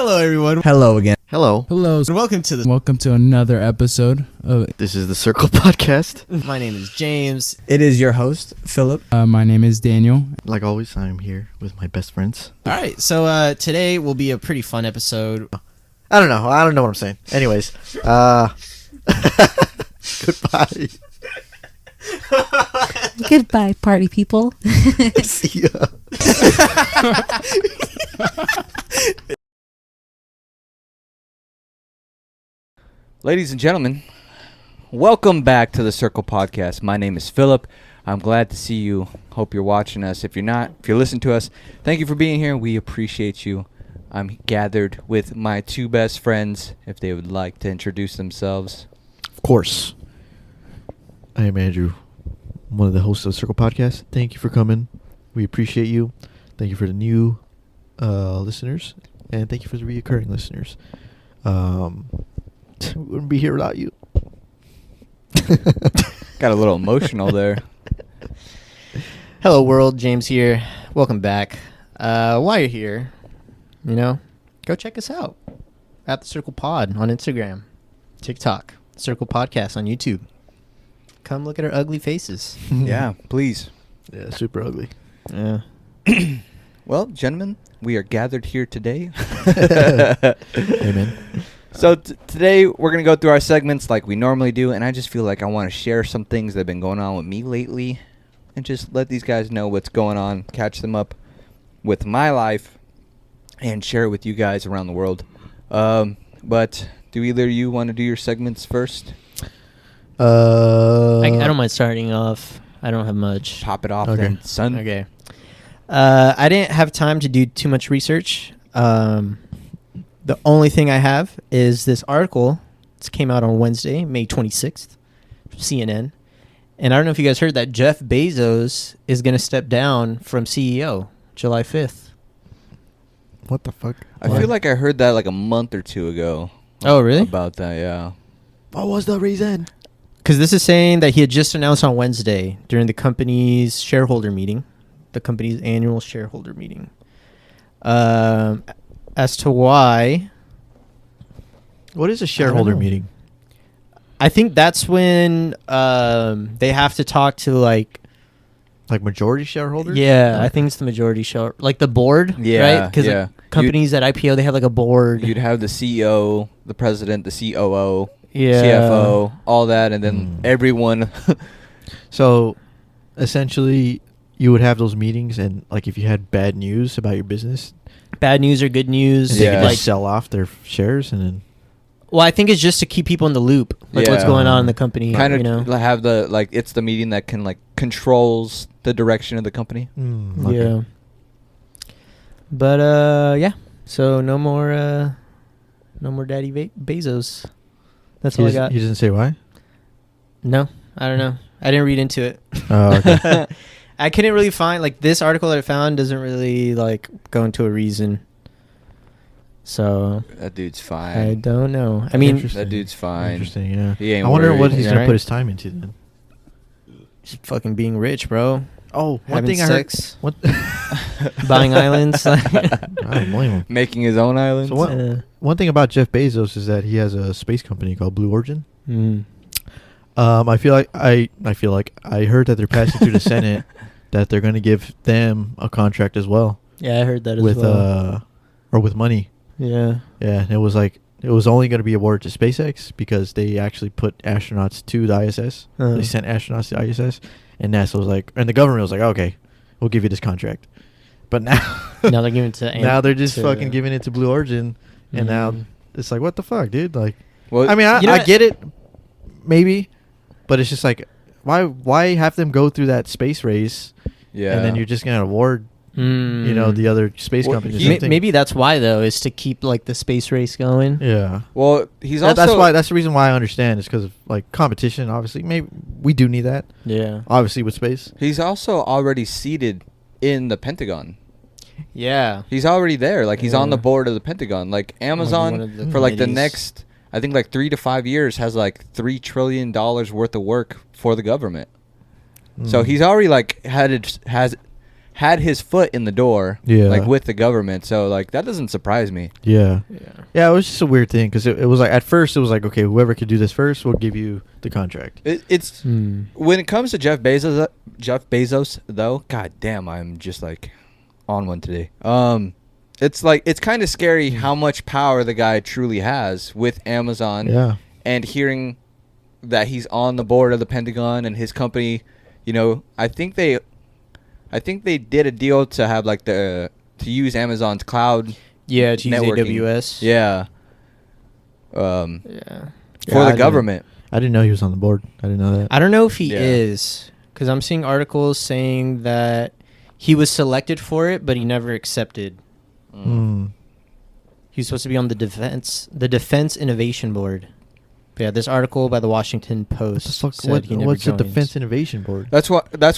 Hello, everyone. Hello again. Hello. Hello. And Welcome to another episode of... This is the Circle Podcast. My name is James. It is your host, Philip. my name is Daniel. Like always, I'm here with my best friends. All right, so today will be a pretty fun episode. I don't know what I'm saying. Anyways, goodbye. Goodbye, party people. See ya. Ladies and gentlemen, welcome back to the Circle Podcast. My name is Philip. I'm glad to see you. Hope you're watching us. If you're not, if you're listening to us, thank you for being here. We appreciate you. I'm gathered with my two best friends, if they would like to introduce themselves. Of course. I am Andrew, one of the hosts of the Circle Podcast. Thank you for coming. We appreciate you. Thank you for the new listeners, and thank you for the reoccurring listeners. We wouldn't be here without you. Got a little emotional there. Hello, world. James here. Welcome back. While you're here, go check us out at the Circle Pod on Instagram, TikTok, Circle Podcast on YouTube. Come look at our ugly faces. Yeah, please. Yeah, super ugly. Yeah. Well, gentlemen, we are gathered here today. Amen. So today we're going to go through our segments like we normally do, and I just feel like I want to share some things that have been going on with me lately and just let these guys know what's going on, catch them up with my life, and share it with you guys around the world. But do either of you want to do your segments first? I don't mind starting off. I don't have much. Pop it off Okay. then, son. Okay. I didn't have time to do too much research. The only thing I have is this article. It came out on Wednesday, May 26th, from CNN. And I don't know if you guys heard that Jeff Bezos is going to step down from CEO July 5th. What the fuck? I feel like I heard that like a month or two ago. Oh, really? About that, yeah. What was the reason? Because this is saying that he had just announced on Wednesday during the company's shareholder meeting, the company's annual shareholder meeting. As to why... What is a shareholder meeting? I think that's when they have to talk to Like majority shareholders? Yeah, I think it's the majority share, like the board, Yeah, right? Because yeah. companies that IPO, they have like a board. You'd have the CEO, the president, the COO, Yeah. CFO, all that, and then everyone. So, essentially, you would have those meetings, and like if you had bad news about your business, Bad news or good news. they could Yeah. just Like, sell off their shares, and then well, I think it's just to keep people in the loop, like what's Yeah. going on in the company. kind you know? of have the it's the meeting that can controls the direction of the company. okay. Yeah. But yeah. So no more Daddy Bezos. That's all I got. He doesn't say why. No, I don't know. I didn't read into it. Oh, okay. I couldn't really find this article that I found doesn't really go into a reason. So That dude's I fine. don't know. I mean, Interesting. That dude's fine. Interesting. Yeah. He ain't I wonder worried. what he's Yeah, gonna right? put his time into then. just fucking being rich, bro. Oh, one Having thing sex. I heard. What? Buying islands. I don't blame him. Making his own island. So what? One thing about Jeff Bezos is that he has a space company called Blue Origin. Mm. I feel like I heard that they're passing through the Senate that they're going to give them a contract as well Yeah, I heard that as with well. or with money. Yeah. Yeah, and it was only going to be awarded to SpaceX because they actually put astronauts to the ISS. Uh-huh. They sent astronauts to the ISS, and NASA was like, and the government was like, okay, we'll give you this contract. But now, Now they're giving it to. now they're just to- fucking giving it to Blue Origin, and now Mm. it's like, what the fuck, dude? Like, Well, I mean, You know I what? get it, maybe, but it's just like, why have them go through that space race, yeah. and then you're just gonna award, Mm. the other space Well, companies? he- something? Maybe that's why though, is to keep the space race going. Yeah. Well, he's also. That's the reason why I understand is because of competition. Obviously, maybe we do need that. Yeah. Obviously, with space. He's also already seated in the Pentagon. Yeah. He's already there. He's on the Yeah. board of the Pentagon. Amazon one of the for the committees. next, I think 3 to 5 years has $3 trillion worth of work for the government. So Mm. he's already had his foot in the door, Yeah. like with the government. So like that doesn't surprise me. Yeah. Yeah. Yeah, it was just a weird thing because it was like at first it was like, okay, whoever could do this first, we'll give you the contract. It's Hmm. when it comes to Jeff Bezos though. God damn, I'm just like on one today. It's like it's kind of scary how much power the guy truly has with Amazon. Yeah. And hearing that he's on the board of the Pentagon and his company, you know, I think they did a deal to have like to use Amazon's cloud. Yeah, to use networking. AWS. Yeah. Yeah. For I the government. I didn't know he was on the board. I didn't know that. I don't know if he Yeah. is, because I'm seeing articles saying that he was selected for it, but he never accepted. Mm. He was supposed to be on the Defense Innovation Board. But yeah, this article by the Washington Post said he never What's the joined. Defense Innovation Board? That's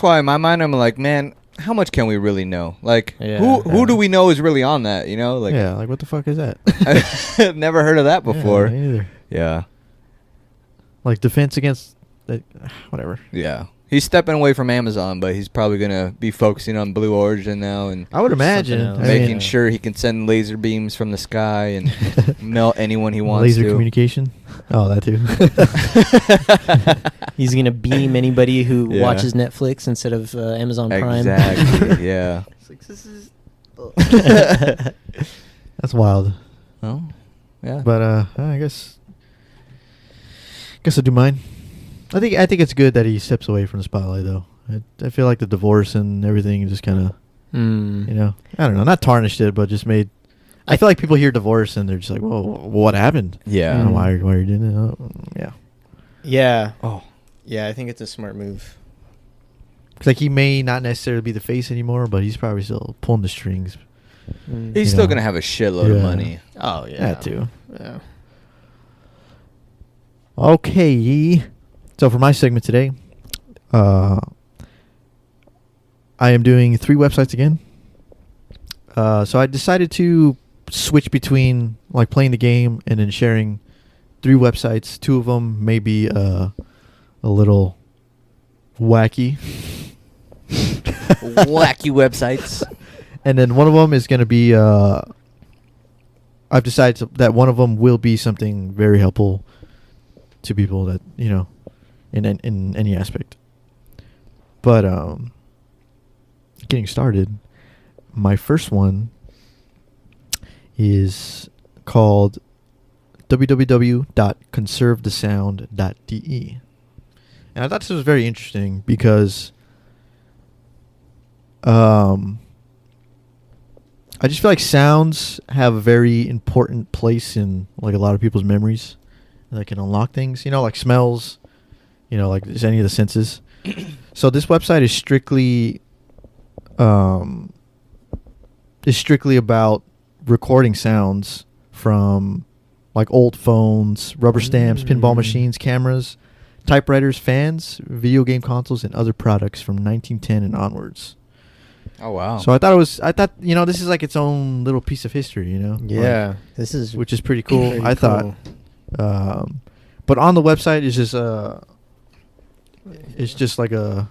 why in my mind I'm like, man, how much can we really know? Like Yeah. who do we know is really on that, you know? Like yeah, like what the fuck is that? I've never heard of that before. Yeah, me neither. Yeah. Like defense against, whatever. Yeah. He's stepping away from Amazon, but he's probably going to be focusing on Blue Origin now and I would imagine. else. I making mean, sure he can send laser beams from the sky and melt anyone he wants laser to. communication. Oh, that too. He's going to beam anybody who Yeah. watches Netflix instead of Amazon Prime. Exactly. Yeah. This is. That's wild. Well, yeah. But I guess I'll do mine. I think it's good that he steps away from the spotlight, though. I feel like the divorce and everything just kind of, Mm. I don't know, not tarnished it, but just made. I feel like people hear divorce and they're just like, "Whoa, what happened? Yeah. I don't know why are you doing it?" Oh, yeah, Yeah. Oh. Yeah, I think it's a smart move. because like he may not necessarily be the face anymore, but he's probably still pulling the strings. Mm. He's You still know. going to have a shitload of Yeah. money. Oh, yeah. That too. Yeah. Okay, so for my segment today, I am doing 3 websites again. So I decided to switch between like playing the game and then sharing 3 websites. 2 of them may be a little wacky, Wacky websites. and then one of them is going to be. I've decided that one of them will be something very helpful to people that in any aspect. But getting started, my first one is called www.conservethesound.de. And I thought this was very interesting because I just feel like sounds have a very important place in like a lot of people's memories. That can unlock things, like smells, like just any of the senses. So this website is strictly about recording sounds from like old phones, rubber stamps, pinball machines, cameras, typewriters, fans, video game consoles, and other products from 1910 and onwards. Oh, wow. So I thought this is like its own little piece of history, Yeah. This is which is pretty cool. very I thought. cool. But on the website is just it's just like a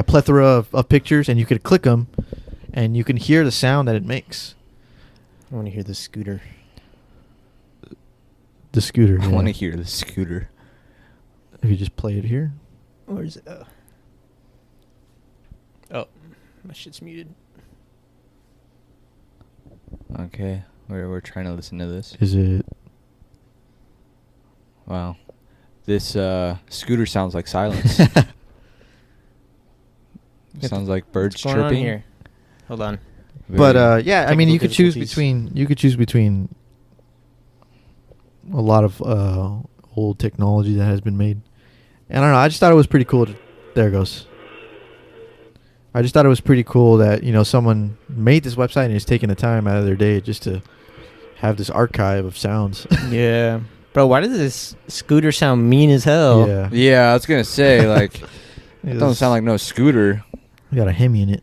plethora of pictures, and you could click them, and you can hear the sound that it makes. I want to hear the scooter. The scooter. I yeah. want to hear the scooter. If you just play it here. Where is it? Oh, my shit's muted. Okay. We're trying to listen to this. Is it? Wow. This scooter sounds like silence. Sounds like birds What's going on chirping. here? Hold on. But yeah, I mean, you technical could choose difficulties. between a lot of old technology that has been made. And I don't know, I just thought it was pretty cool. There it goes. I just thought it was pretty cool that, someone made this website and is taking the time out of their day just to have this archive of sounds. Yeah. Bro, why does this scooter sound mean as hell? Yeah. Yeah, I was gonna say like it doesn't sound like no scooter. We got a Hemi in it.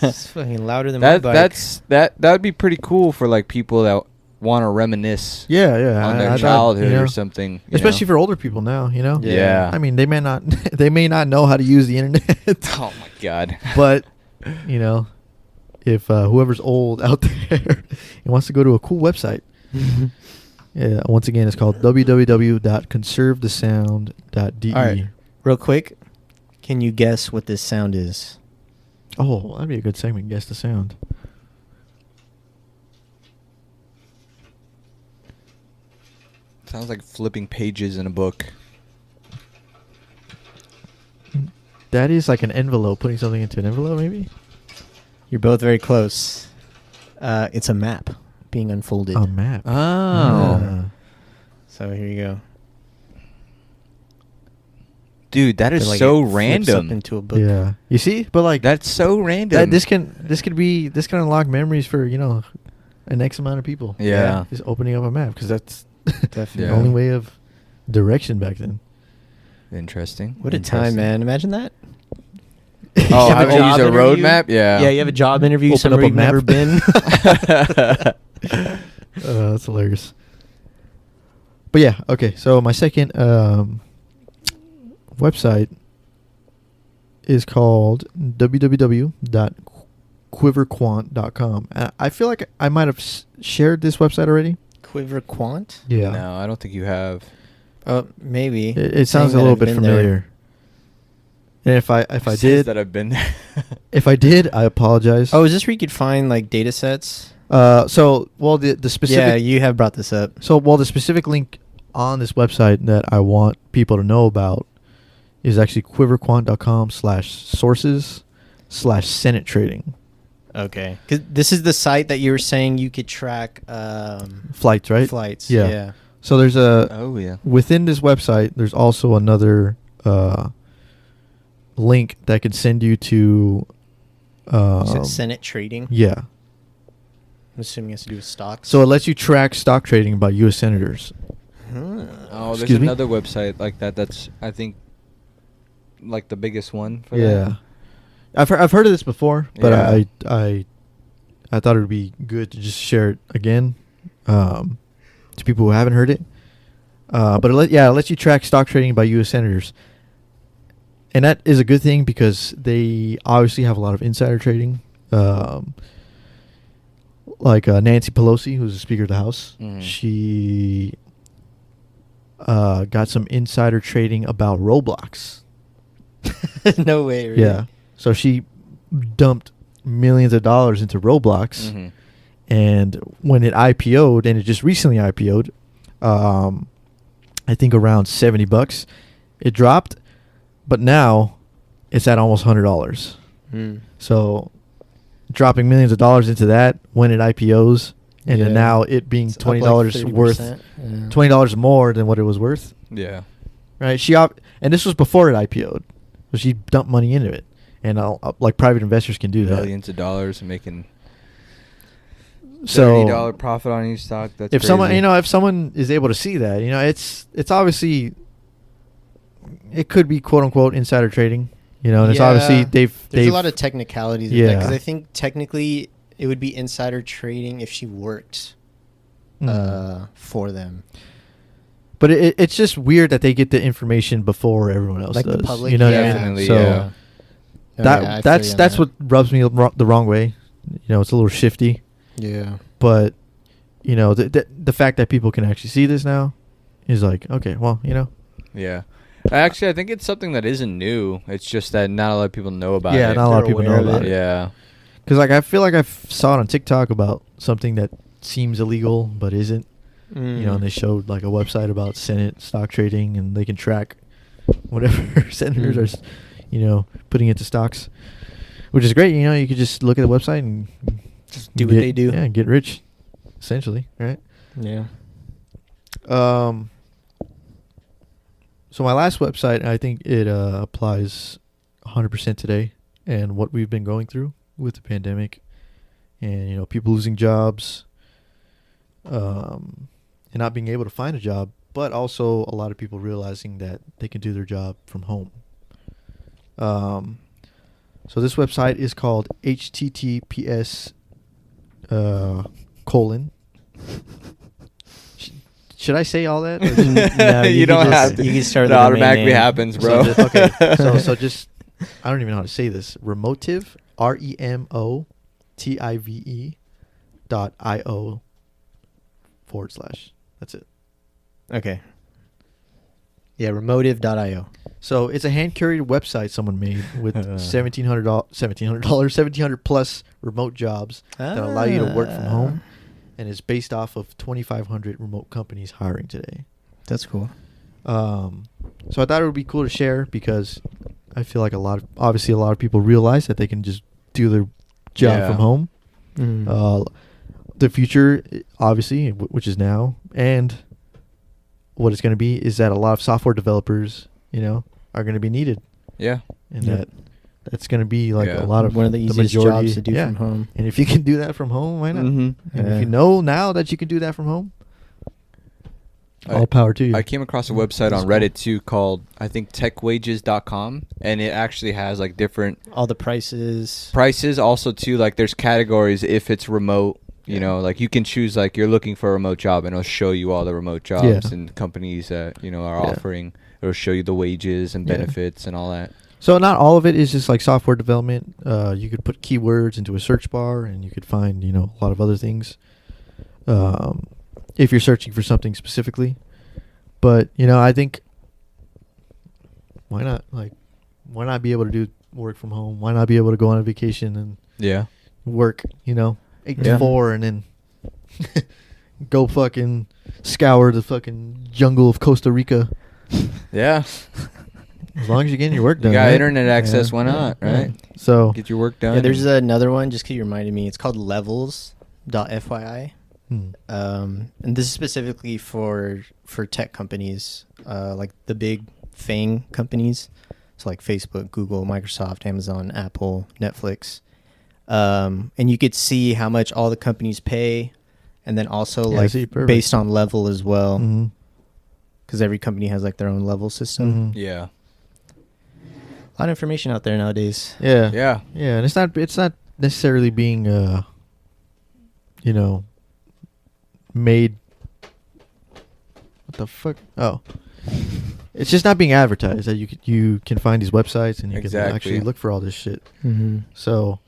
It's fucking louder than my bike. That would be pretty cool for like people that want to reminisce Yeah. on I their thought, childhood or something. Especially for older people now, Yeah. I mean, they may not know how to use the internet. Oh my god. But you know, if whoever's old out there and wants to go to a cool website, yeah, once again, it's called www.conservethesound.de. All right, real quick, can you guess what this sound is? Oh, that'd be a good segment. Guess the sound. Sounds like flipping pages in a book. That is like an envelope, putting something into an envelope, maybe? You're both very close. It's a map being unfolded. A map. Oh. Ah. So here you go. Dude, that is Feel like so it flips random. Up into a book. Yeah. You see? But like That's so random. this can unlock memories for, an X amount of people. Yeah. Just opening up a map, because that's Definitely. the only way of direction back then. Interesting. What a time, man! Imagine that. Oh, You have have a to use job a road interview? map? Yeah. Yeah, you have a job interview Open somewhere up a you've never map. been. That's hilarious. But yeah, okay. So my second website is called www.quiverquant.com. I feel like I might have shared this website already. Quiver Quant? Yeah. No, I don't think you have. Oh, maybe. It sounds a Saying that little I've bit been there. familiar. And if I Says did, that I've been there. if I did, I apologize. Oh, is this where you could find like data sets? the specific. Yeah, you have brought this up. So, the specific link on this website that I want people to know about is actually quiverquant.com/sources/Senate trading. Okay. 'Cause this is the site that you were saying you could track Flights, right? flights. Yeah. Yeah. So there's Oh, yeah. within this website, there's also another link that could send you to. You said Senate trading. Yeah. I'm assuming it has to do with stocks. So it lets you track stock trading by U.S. senators. Oh, there's Excuse me? another website like that. That's, I think, like the biggest one for Yeah. that. I've heard of this before, but Yeah. I thought it would be good to just share it again to people who haven't heard it. But it lets you track stock trading by U.S. senators, and that is a good thing because they obviously have a lot of insider trading. Like Nancy Pelosi, who's the Speaker of the House, Mhm. she got some insider trading about Roblox. No way. Really? Yeah. So she dumped millions of dollars into Roblox, Mhm. and when it IPO'd, and it just recently IPO'd, I think around $70, it dropped, but now it's at almost $100. Hmm. So dropping millions of dollars into that when it IPOs, and then Yeah. now it being It's up $20 like worth, 30%. Yeah. $20 more than what it was worth. Yeah. Right? And this was before it IPO'd, so she dumped money into it, and like private investors can do that. Millions of dollars and making So $30 profit on each stock. That's if crazy. someone is able to see that, it's obviously, it could be quote unquote insider trading, and it's Yeah. obviously There's they've a lot of technicalities with that because I think technically it would be insider trading if she worked for them. but it's just weird that they get the information before everyone else Like the does. public, You know what I mean? Definitely, So yeah. that's what rubs me the wrong way. It's a little shifty, Yeah. but the fact that people can actually see this now is like, okay, well, Yeah. Actually, I think it's something that isn't new. It's just that not a lot of people know about it. yeah, not a lot of They're people aware know of about it. it. Yeah. Because I feel like I saw it on TikTok about something that seems illegal but isn't. And they showed like a website about Senate stock trading, and they can track whatever senators are, putting into stocks, which is great. You could just look at the website and Just do what they do. Yeah, get rich, essentially, right? Yeah. So my last website, I think it applies 100% today, and what we've been going through with the pandemic, and people losing jobs, and not being able to find a job, but also a lot of people realizing that they can do their job from home. So this website is called https : Should I say all that? Or just- No, You could don't just- have to. You can start It with the domain automatically name. happens, bro. So just I don't even know how to say this. Remotive, remotive.io/. That's it. Okay. Yeah, remotive.io. So it's a hand-curated website someone made with $1,700 plus remote jobs that allow you to work from home, and it's based off of 2,500 remote companies hiring today. That's cool. So I thought it would be cool to share because I feel like a lot of people realize that they can just do their job from home. The future, obviously, which is now, and what it's going to be is that a lot of software developers, are going to be needed. Yeah. And that's going to be like a lot of one of the easiest majority, jobs to do from home. And if you can do that from home, why not? Mm-hmm. And if you know now that you can do that from home, all power to you. I came across a website on Reddit too called, I think, techwages.com, and it actually has like different all the prices. Also too, like there's categories if it's remote. Like you can choose like you're looking for a remote job, and it'll show you all the remote jobs and companies that are offering. It'll show you the wages and benefits and all that. So not all of it is just like software development. You could put keywords into a search bar, and you could find a lot of other things. If you're searching for something specifically, but I think why not? Like, why not be able to do work from home? Why not be able to go on a vacation and work? 8 to 4, and then go fucking scour the fucking jungle of Costa Rica. Yeah. As long as you're getting your work done. You got right? internet access, why not, right? So get your work done. Yeah, there's another one, just because you reminded me. It's called levels.fyi. And this is specifically for tech companies, like the big FANG companies. So like Facebook, Google, Microsoft, Amazon, Apple, Netflix. And you could see how much all the companies pay, and then also based on level as well, because every company has like their own level system. Yeah, a lot of information out there nowadays. Yeah, and it's not necessarily being made. What the fuck? Oh, it's just not being advertised that you can find these websites and you can actually look for all this shit. So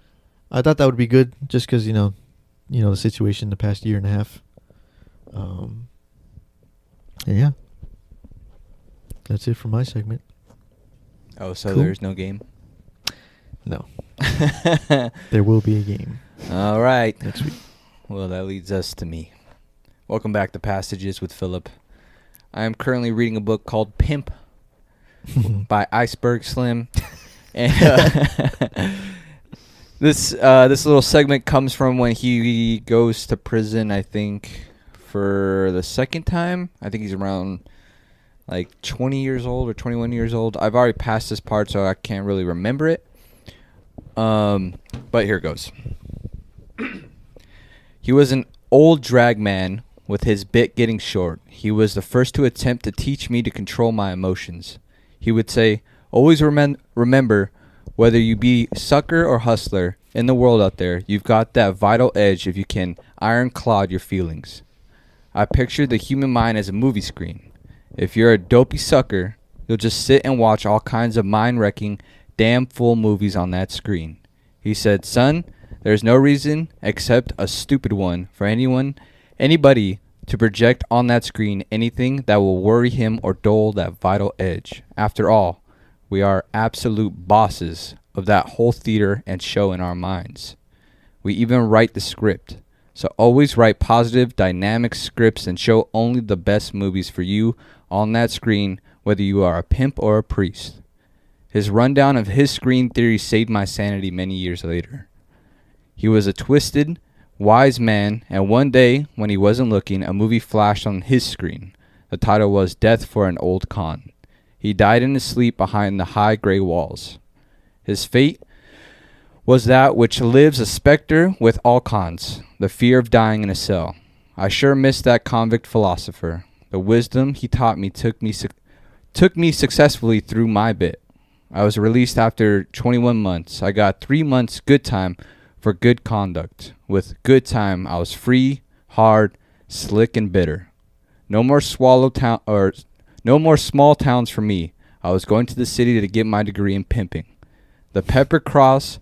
I thought that would be good, just because the situation the past year and a half. Yeah, that's it for my segment. Oh, so Cool. There's no game? No, there will be a game. All right. Next week. Well, that leads us to me. Welcome back to Passages with Philip. I am currently reading a book called Pimp by Iceberg Slim. And this little segment comes from when he goes to prison, I think, for the second time. I think he's around like 20 years old or 21 years old. I've already passed this part, so I can't really remember it. But here goes. He was an old drag man with his bit getting short. He was the first to attempt to teach me to control my emotions. He would say, always remember, whether you be sucker or hustler in the world out there, you've got that vital edge if you can ironclad your feelings. I pictured the human mind as a movie screen. If you're a dopey sucker, you'll just sit and watch all kinds of mind-wrecking, damn fool movies on that screen. He said, son, there's no reason, except a stupid one, for anybody to project on that screen anything that will worry him or dull that vital edge. After all, we are absolute bosses of that whole theater and show in our minds. We even write the script. So always write positive, dynamic scripts and show only the best movies for you on that screen, whether you are a pimp or a priest. His rundown of his screen theory saved my sanity many years later. He was a twisted, wise man, and one day, when he wasn't looking, a movie flashed on his screen. The title was Death for an Old Con. He died in his sleep behind the high gray walls. His fate was that which lives a specter with all cons, the fear of dying in a cell. I sure miss that convict philosopher. The wisdom he taught me took me successfully through my bit. I was released after 21 months. I got 3 months good time for good conduct. With good time, I was free, hard, slick, and bitter. No more small towns for me. I was going to the city to get my degree in pimping. The Pepper Cross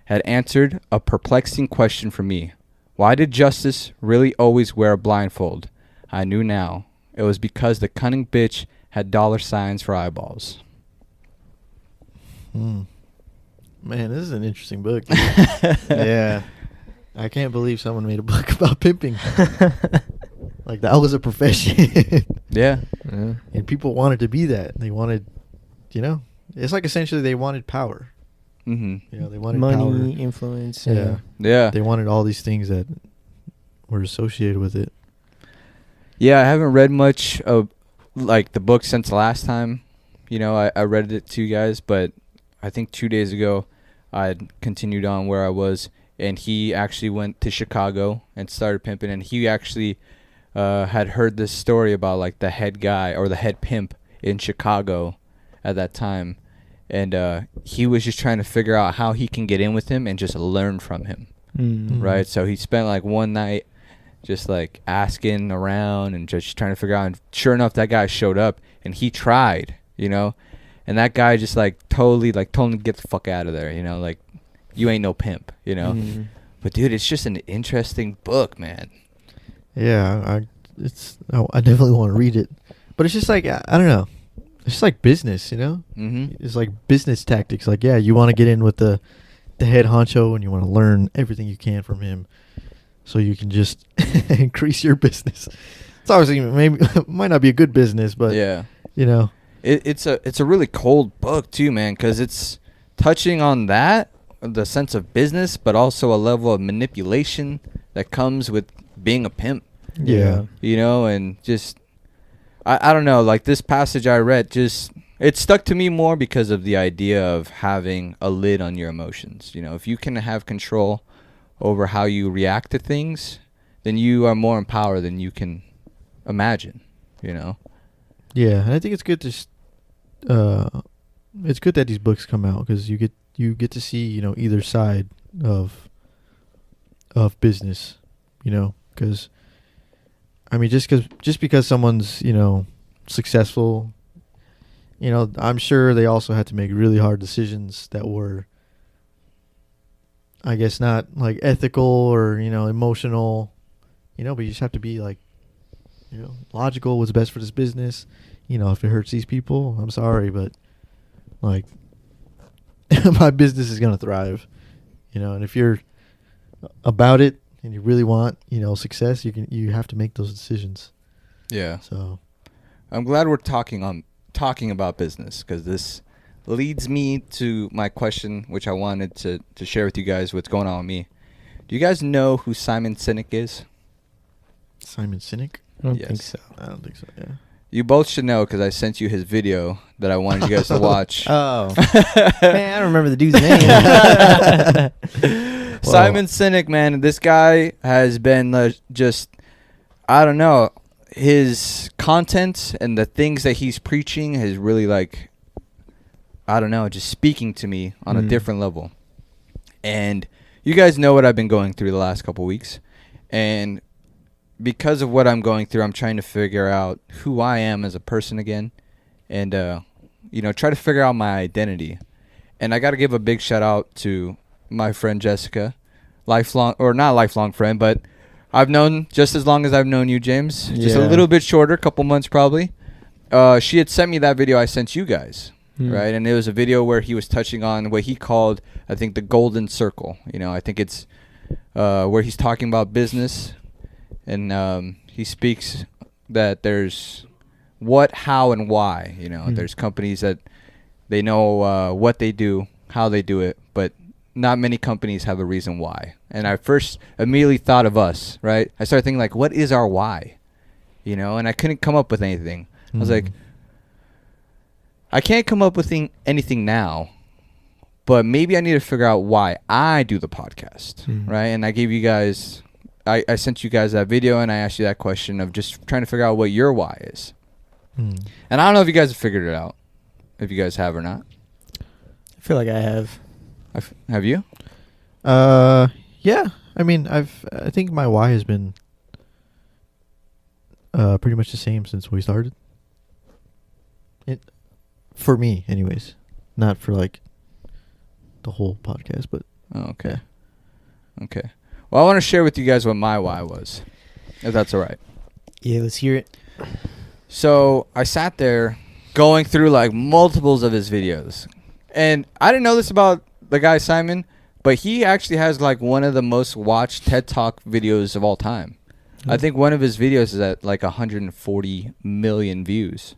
had answered a perplexing question for me. Why did Justice really always wear a blindfold? I knew now. It was because the cunning bitch had $ for eyeballs. Man, this is an interesting book. Yeah. I can't believe someone made a book about pimping. Like, that was a profession. Yeah. And people wanted to be that. They wanted, it's like essentially they wanted power. Mm-hmm. They wanted Money, power. influence. Yeah. Yeah. They wanted all these things that were associated with it. Yeah, I haven't read much of like the book since the last time. I read it to you guys, but I think 2 days ago I had continued on where I was, and he actually went to Chicago and started pimping, and he actually had heard this story about like the head guy or the head pimp in Chicago at that time, and he was just trying to figure out how he can get in with him and just learn from him. Right? So he spent like one night just like asking around and just trying to figure out, and sure enough that guy showed up and he tried, and that guy just like totally like told him to get the fuck out of there, like you ain't no pimp, But dude, it's just an interesting book, man. Yeah, I definitely want to read it. But it's just like, I don't know. It's just like business, It's like business tactics. Like, yeah, you want to get in with the head honcho and you want to learn everything you can from him so you can just increase your business. It's obviously maybe might not be a good business, but yeah, it's it's a really cold book too, man, because it's touching on the sense of business, but also a level of manipulation that comes with being a pimp. Yeah. And just I don't know, like this passage I read, just it stuck to me more because of the idea of having a lid on your emotions. If you can have control over how you react to things, then you are more in power than you can imagine. Yeah, and I think it's good it's good that these books come out because you get to see either side of business, because I mean just because someone's successful, I'm sure they also had to make really hard decisions that were, I guess, not like ethical or emotional, but you just have to be like logical, what's best for this business. If it hurts these people, I'm sorry, but like my business is gonna thrive, and if you're about it and you really want success, you have to make those decisions. Yeah. So I'm glad we're talking about business, because this leads me to my question, which I wanted to share with you guys what's going on with me. Do you guys know who Simon Sinek is? Simon Sinek? I don't Yes. think so. I don't think so. Yeah. You both should know because I sent you his video that I wanted you guys to watch. Oh. Man, I don't remember the dude's name. Simon Sinek, man, this guy has been just, I don't know, his content and the things that he's preaching has really like, I don't know, just speaking to me on a different level. And you guys know what I've been going through the last couple weeks. And because of what I'm going through, I'm trying to figure out who I am as a person again, and try to figure out my identity. And I got to give a big shout out to my friend Jessica, not lifelong friend, but I've known just as long as I've known you, James. Just a little bit shorter, couple months probably. She had sent me that video I sent you guys, right? And it was a video where he was touching on what he called, I think, the golden circle. I think it's where he's talking about business. And he speaks that there's what, how, and why. There's companies that they know what they do, how they do it, but not many companies have a reason why. And I first immediately thought of us, right? I started thinking, like, what is our why? And I couldn't come up with anything. I was like, I can't come up with anything now, but maybe I need to figure out why I do the podcast, right? And I gave you guys... I sent you guys that video and I asked you that question of just trying to figure out what your why is. And I don't know if you guys have figured it out, if you guys have or not. I feel like I have. Have you? Yeah. I mean, I think my why has been pretty much the same since we started. For me, anyways. Not for like the whole podcast, but Oh, okay. Okay. Well, I want to share with you guys what my why was, if that's all right. Yeah, let's hear it. So I sat there going through like multiples of his videos. And I didn't know this about the guy Simon, but he actually has like one of the most watched TED Talk videos of all time. I think one of his videos is at like 140 million views.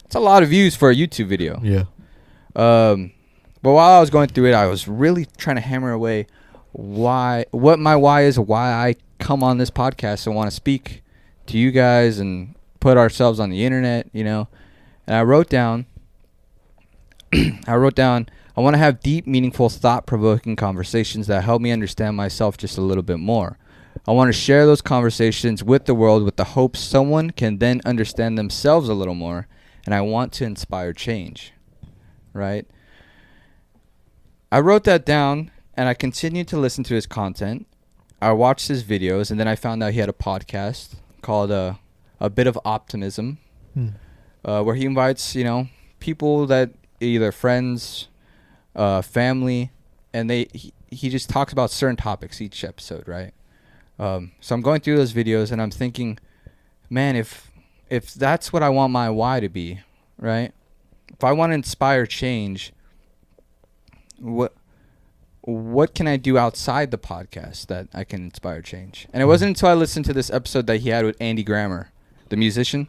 It's a lot of views for a YouTube video. Yeah. But while I was going through it, I was really trying to hammer away what my why is, why I come on this podcast and want to speak to you guys and put ourselves on the internet, you know. And I wrote down, I want to have deep, meaningful, thought-provoking conversations that help me understand myself just a little bit more. I want to share those conversations with the world with the hope someone can then understand themselves a little more. And I want to inspire change, right? I wrote that down, and I continued to listen to his content. I watched his videos, and then I found out he had a podcast called A Bit of Optimism, where he invites, you know, people that either friends, family, and he just talks about certain topics each episode, right? So I'm going through those videos, and I'm thinking, man, if that's what I want my why to be, right? If I want to inspire change, what can I do outside the podcast that I can inspire change? And it wasn't until I listened to this episode that he had with Andy Grammer, the musician,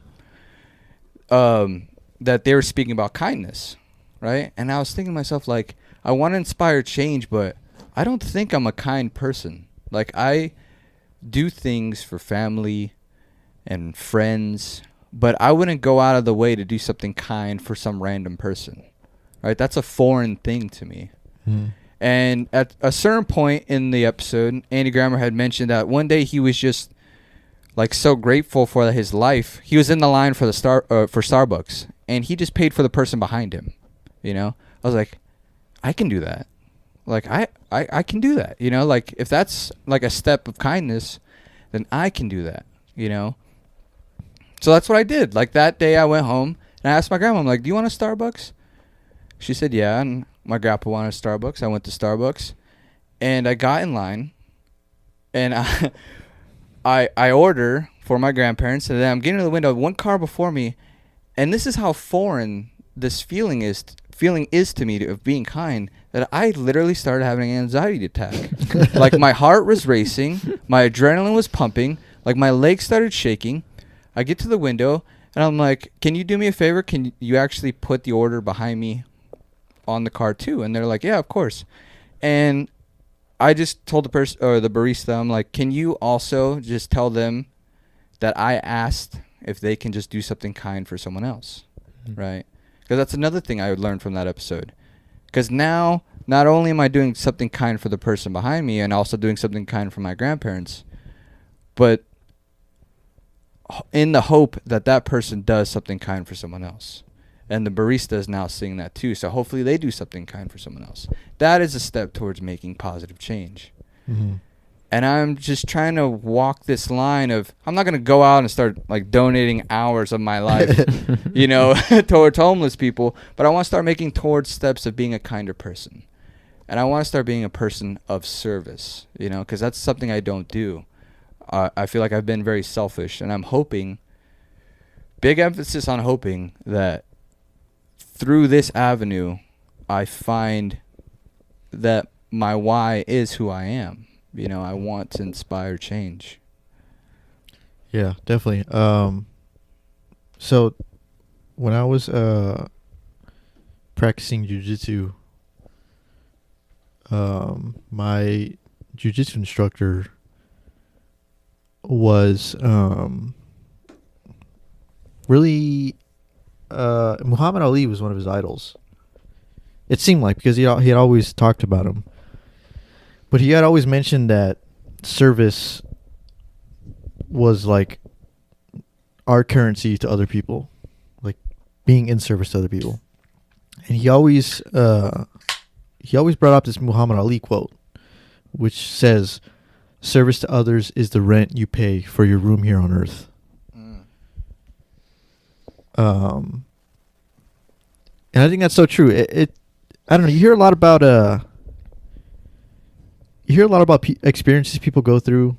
that they were speaking about kindness, right? And I was thinking to myself, like, I want to inspire change, but I don't think I'm a kind person. Like, I do things for family and friends, but I wouldn't go out of the way to do something kind for some random person, right? That's a foreign thing to me. And at a certain point in the episode, Andy Grammer had mentioned that one day he was just like so grateful for his life. He was in the line for for Starbucks, and he just paid for the person behind him. You know, I was like, I can do that. Like I can do that. You know, like if that's like a step of kindness, then I can do that. You know. So that's what I did. Like that day, I went home and I asked my grandma, I'm like, "Do you want a Starbucks?" She said, "Yeah." And my grandpa wanted a Starbucks. I went to Starbucks, and I got in line, and I order for my grandparents, and then I'm getting to the window, one car before me, and this is how foreign this feeling is to me of being kind, that I literally started having an anxiety attack. Like my heart was racing, my adrenaline was pumping, like my legs started shaking. I get to the window, and I'm like, "Can you do me a favor? Can you actually put the order behind me on the car too?" And they're like, "Yeah, of course." And I just told the person or the barista, I'm like, "Can you also just tell them that I asked if they can just do something kind for someone else?" Right? Because that's another thing I learned from that episode. Because now, not only am I doing something kind for the person behind me and also doing something kind for my grandparents, but in the hope that that person does something kind for someone else. And the barista is now seeing that too. So hopefully they do something kind for someone else. That is a step towards making positive change. And I'm just trying to walk this line of, I'm not going to go out and start like donating hours of my life, you know, towards homeless people. But I want to start making towards steps of being a kinder person. And I want to start being a person of service, you know, because that's something I don't do. I feel like I've been very selfish. And I'm hoping, big emphasis on hoping, that through this avenue, I find that my why is who I am. You know, I want to inspire change. Yeah, definitely. So when I was practicing jiu-jitsu, my jiu-jitsu instructor was really Muhammad Ali was one of his idols. It seemed like, because he had always talked about him. But he had always mentioned that service was like our currency to other people, like being in service to other people. And he always brought up this Muhammad Ali quote, which says, "Service to others is the rent you pay for your room here on earth." And I think that's so true. I don't know. You hear a lot about you hear a lot about experiences people go through,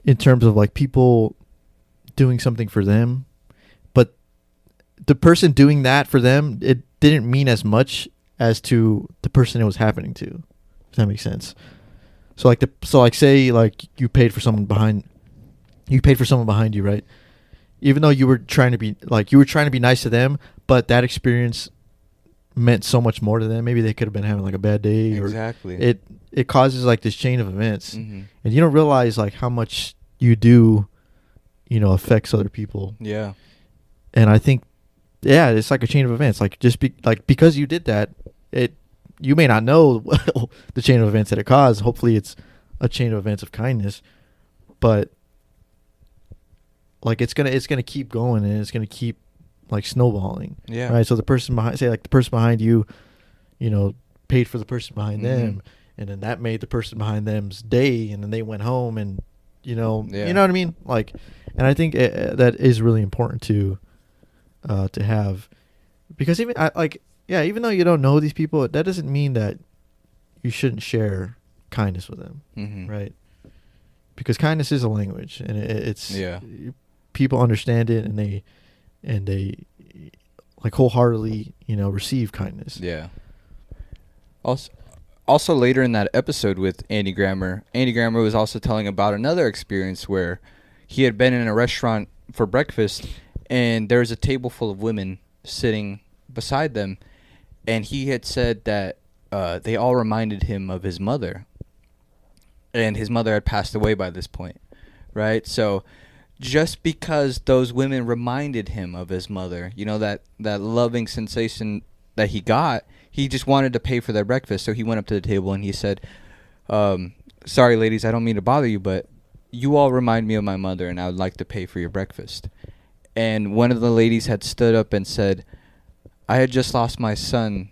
in terms of like people doing something for them, but the person doing that for them, it didn't mean as much as to the person it was happening to. If that makes sense. So like say like you paid for someone behind you, right? Even though you were trying to be nice to them, but that experience meant so much more to them. Maybe they could have been having like a bad day, Exactly. or it causes like this chain of events, Mm-hmm. and you don't realize like how much you do, affects other people. Yeah. And I think, yeah, it's like a chain of events. Like just because you did that, you may not know the chain of events that it caused. Hopefully, it's a chain of events of kindness, but like it's gonna keep going, and it's gonna keep like snowballing. Yeah. Right. So the person behind you, paid for the person behind them, and then that made the person behind them's day, and then they went home, and you know what I mean. Like, and I think that is really important to have, because even though you don't know these people, that doesn't mean that you shouldn't share kindness with them, right? Because kindness is a language, and it's people understand it, and they like wholeheartedly receive kindness. Yeah. Also later in that episode with Andy Grammer was also telling about another experience where he had been in a restaurant for breakfast, and there was a table full of women sitting beside them, and he had said that they all reminded him of his mother, and his mother had passed away by this point, right? So just because those women reminded him of his mother, that loving sensation that he got, he just wanted to pay for their breakfast. So he went up to the table and he said, sorry, ladies, I don't mean to bother you, but you all remind me of my mother, and I would like to pay for your breakfast. And one of the ladies had stood up and said, I had just lost my son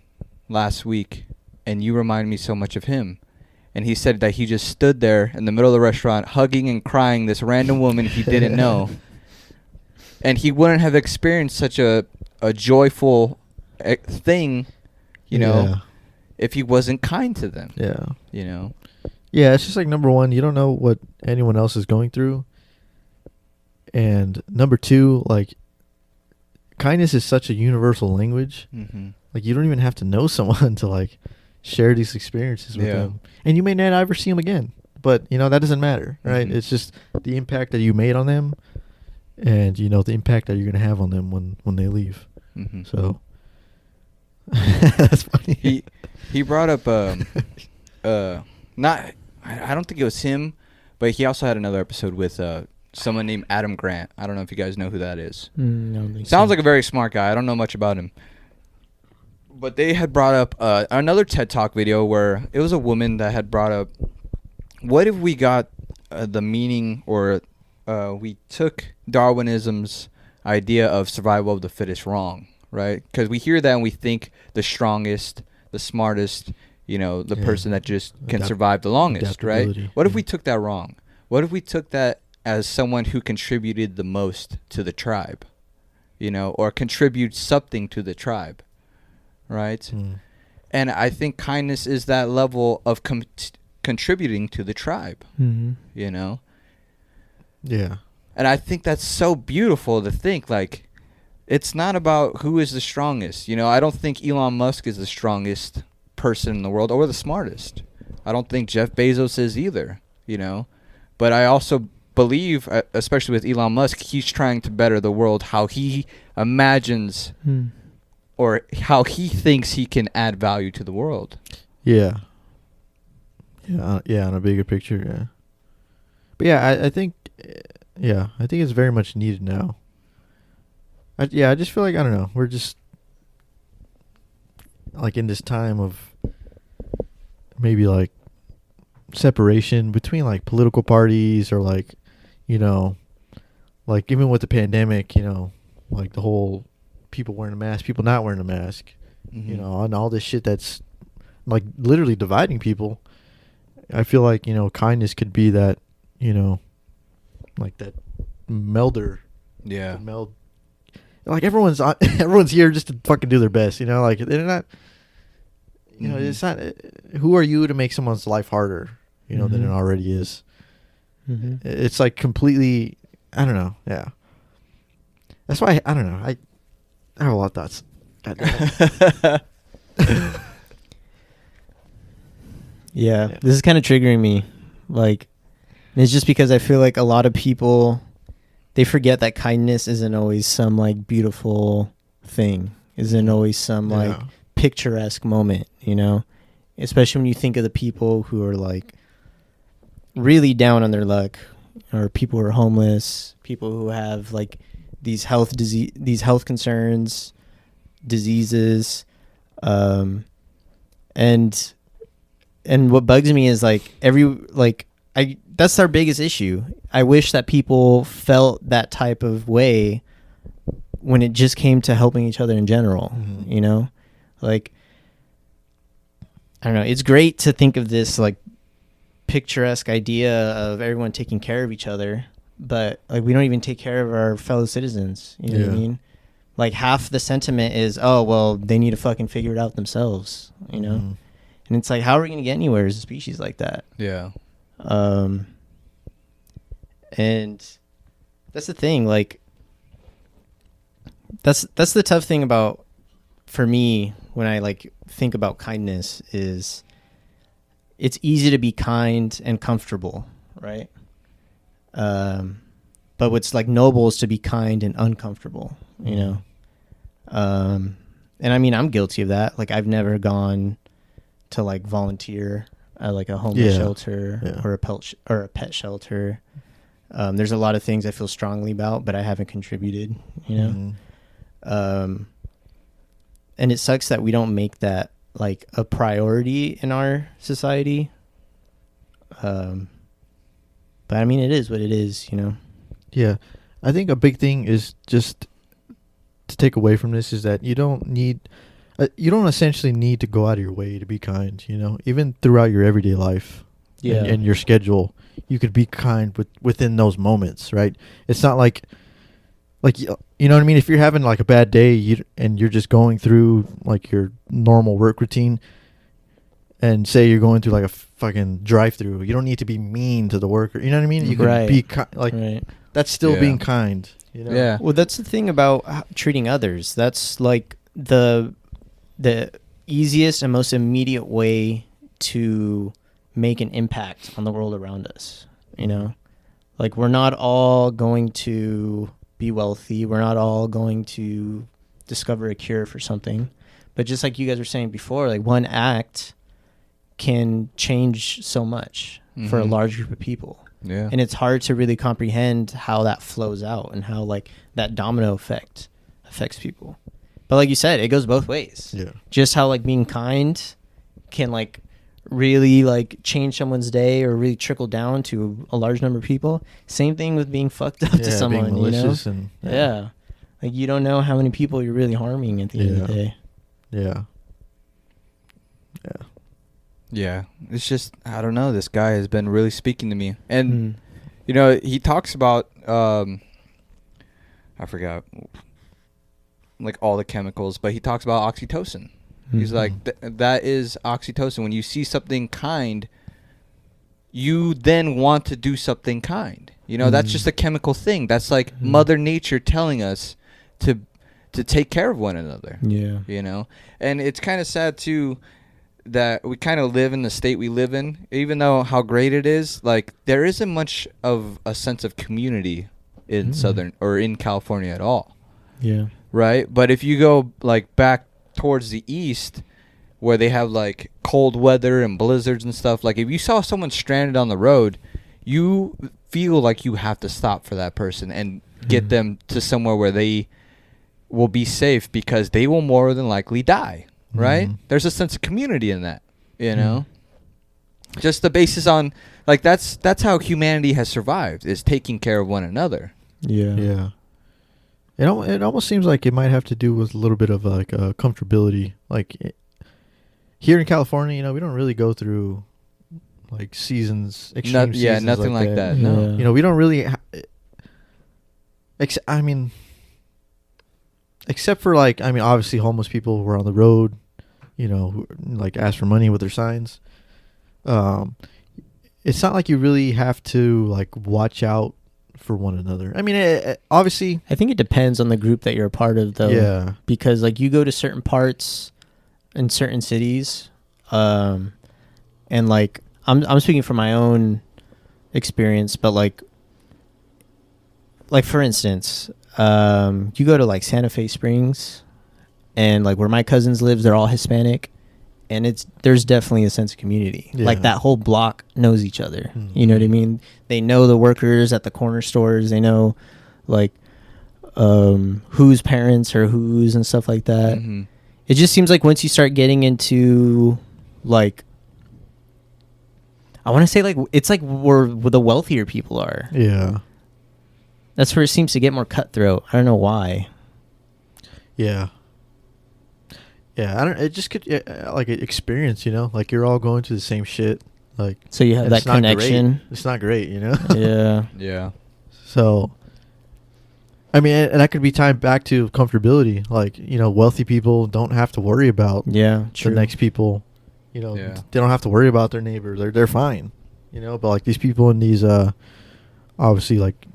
last week, and you remind me so much of him. And he said that he just stood there in the middle of the restaurant hugging and crying this random woman he didn't know. And he wouldn't have experienced such a joyful thing, if he wasn't kind to them. Yeah. Yeah, it's just like, number one, you don't know what anyone else is going through. And number two, like, kindness is such a universal language. Mm-hmm. Like, you don't even have to know someone to like share these experiences with them, and you may not ever see them again, but that doesn't matter, right? It's just the impact that you made on them, and the impact that you're going to have on them when they leave. So that's funny. He brought up not, I don't think it was him, but he also had another episode with someone named Adam Grant. I don't know if you guys know who that is. No, Sounds like a very smart guy. I don't know much about him. But they had brought up another TED Talk video where it was a woman that had brought up, what if we got the meaning, or we took Darwinism's idea of survival of the fittest wrong, right? Because we hear that and we think the strongest, the smartest, the person that just can survive the longest, right? What if we took that wrong? What if we took that as someone who contributed the most to the tribe, or contribute something to the tribe? Right? And I think kindness is that level of contributing to the tribe, Yeah. And I think that's so beautiful to think, like, it's not about who is the strongest. I don't think Elon Musk is the strongest person in the world or the smartest. I don't think Jeff Bezos is either, But I also believe, especially with Elon Musk, he's trying to better the world how he imagines or how he thinks he can add value to the world. Yeah. On a bigger picture, yeah. But yeah, I think it's very much needed now. I just feel like, I don't know, we're just like in this time of maybe like separation between like political parties, or like, like even with the pandemic, like the whole people wearing a mask, people not wearing a mask, and all this shit that's like literally dividing people. I feel like, kindness could be that, like that melder. Yeah. Meld. Like everyone's here just to fucking do their best, like they're not, You know, Mhm. it's not. Who are you to make someone's life harder? You know, than it Mhm. already is. Mhm. It's like completely. I don't know. Yeah. That's why I don't know. I have a lot of thoughts. God damn it. Yeah, Yeah. this is kind of triggering me. Like, it's just because I feel like a lot of people, they forget that kindness isn't always some like beautiful thing, isn't always some like Yeah. picturesque moment, you know? Especially when you think of the people who are like really down on their luck, or people who are homeless, people who have like these these health concerns, diseases, and what bugs me is like that's our biggest issue. I wish that people felt that type of way when it just came to helping each other in general. Mhm. You know, like, I don't know. It's great to think of this like picturesque idea of everyone taking care of each other, but like we don't even take care of our fellow citizens. You know what I Yeah. mean? Like half the sentiment is, oh well, they need to fucking figure it out themselves. You know. Mhm. And it's like, how are we going to get anywhere as a species like that? Yeah. And that's the thing. Like, that's the tough thing about, for me, when I like think about kindness, is it's easy to be kind and comfortable, right? But what's like noble is to be kind and uncomfortable, you know? And I mean, I'm guilty of that. Like, I've never gone to like volunteer at like a homeless shelter or a pet shelter. There's a lot of things I feel strongly about, but I haven't contributed, you know? Mhm. And it sucks that we don't make that like a priority in our society. But I mean, it is what it is, you know? Yeah. I think a big thing is just to take away from this is that you don't essentially need to go out of your way to be kind, you know, even throughout your everyday life and your schedule, you could be kind within those moments, right? It's not like you know what I mean? If you're having like a bad day and you're just going through like your normal work routine, and say you're going through like a fucking drive-through, you don't need to be mean to the worker. You know what I mean? You can be like that's still being kind, you know? Yeah. Well, that's the thing about treating others. That's like the easiest and most immediate way to make an impact on the world around us, you know? Like, we're not all going to be wealthy. We're not all going to discover a cure for something. But just like you guys were saying before, like one act can change so much for a large group of people. Yeah. And it's hard to really comprehend how that flows out and how like that domino effect affects people. But like you said, it goes both ways. Yeah. Just how like being kind can like really like change someone's day or really trickle down to a large number of people. Same thing with being fucked up to someone, being malicious, you know? And yeah. Like you don't know how many people you're really harming at the end of the day. Yeah. Yeah. It's just, I don't know. This guy has been really speaking to me. And, you know, he talks about, I forgot, like all the chemicals, but he talks about oxytocin. He's like, that is oxytocin. When you see something kind, you then want to do something kind. You know, that's just a chemical thing. That's like Mother Nature telling us to take care of one another. Yeah. You know? And it's kind of sad, too, that we kind of live in the state we live in. Even though how great it is, like, there isn't much of a sense of community in Southern or in California at all. Yeah. Right? But if you go, like, back towards the east, where they have like cold weather and blizzards and stuff, like if you saw someone stranded on the road, you feel like you have to stop for that person and get them to somewhere where they will be safe, because they will more than likely die, right? There's a sense of community in that, you know? Just the basis on like that's how humanity has survived, is taking care of one another. Yeah. It almost seems like it might have to do with a little bit of like comfortability. Like here in California, you know, we don't really go through like seasons, extreme seasons. Nothing like that. No. You know, we don't really. I mean, except for like, I mean, obviously homeless people who are on the road, like ask for money with their signs. It's not like you really have to like watch out for one another. I mean, obviously, I think it depends on the group that you're a part of, though. yeah, Because like you go to certain parts in certain cities, and like I'm speaking from my own experience, but like for instance, you go to like Santa Fe Springs, and like where my cousins live, they're all Hispanic, and there's definitely a sense of community. Yeah. Like that whole block knows each other. Mhm. You know what I mean? They know the workers at the corner stores. They know like whose parents are whose and stuff like that. Mm-hmm. It just seems like once you start getting into like, I want to say like it's like where the wealthier people are. yeah, That's where it seems to get more cutthroat. I don't know why. yeah. Yeah, I don't. It just could like an experience, like you're all going to the same shit. Like, So you have and that it's not great. connection. It's not great, Yeah. Yeah. So, I mean, and that could be tied back to comfortability. Like, wealthy people don't have to worry about Yeah. True. the next people. Yeah. They don't have to worry about their neighbor. They're fine. But like these people in these obviously like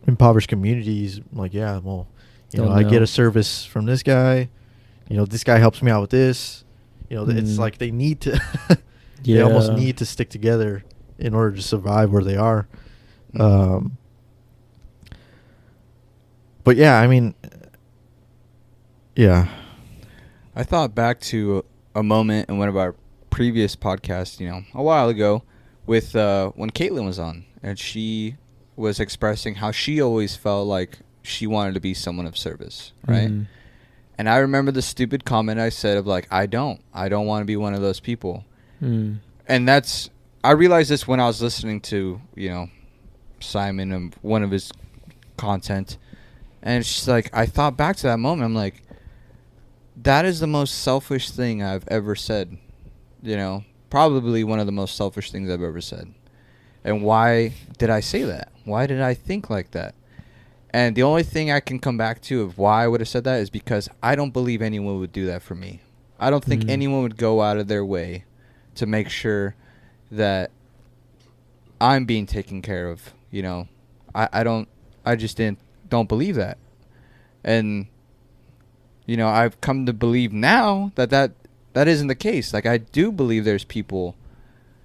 impoverished communities, like yeah, well, Don't I get know. a service from this guy. This guy helps me out with this. It's like they need to. They almost Yeah. need to stick together in order to survive where they are. Mhm. But yeah, I mean, yeah. I thought back to a moment in one of our previous podcasts, a while ago, with when Caitlin was on, and she was expressing how she always felt like she wanted to be someone of service, right? Mhm. And I remember the stupid comment I said of like, I don't want to be one of those people. Mm. And I realized this when I was listening to, Simon and one of his content. And it's just like, I thought back to that moment. I'm like, that is the most selfish thing I've ever said. Probably one of the most selfish things I've ever said. And why did I say that? Why did I think like that? And the only thing I can come back to of why I would have said that is because I don't believe anyone would do that for me. I don't think anyone would go out of their way to make sure that I'm being taken care of. I just don't believe that. And, I've come to believe now that isn't the case. Like, I do believe there's people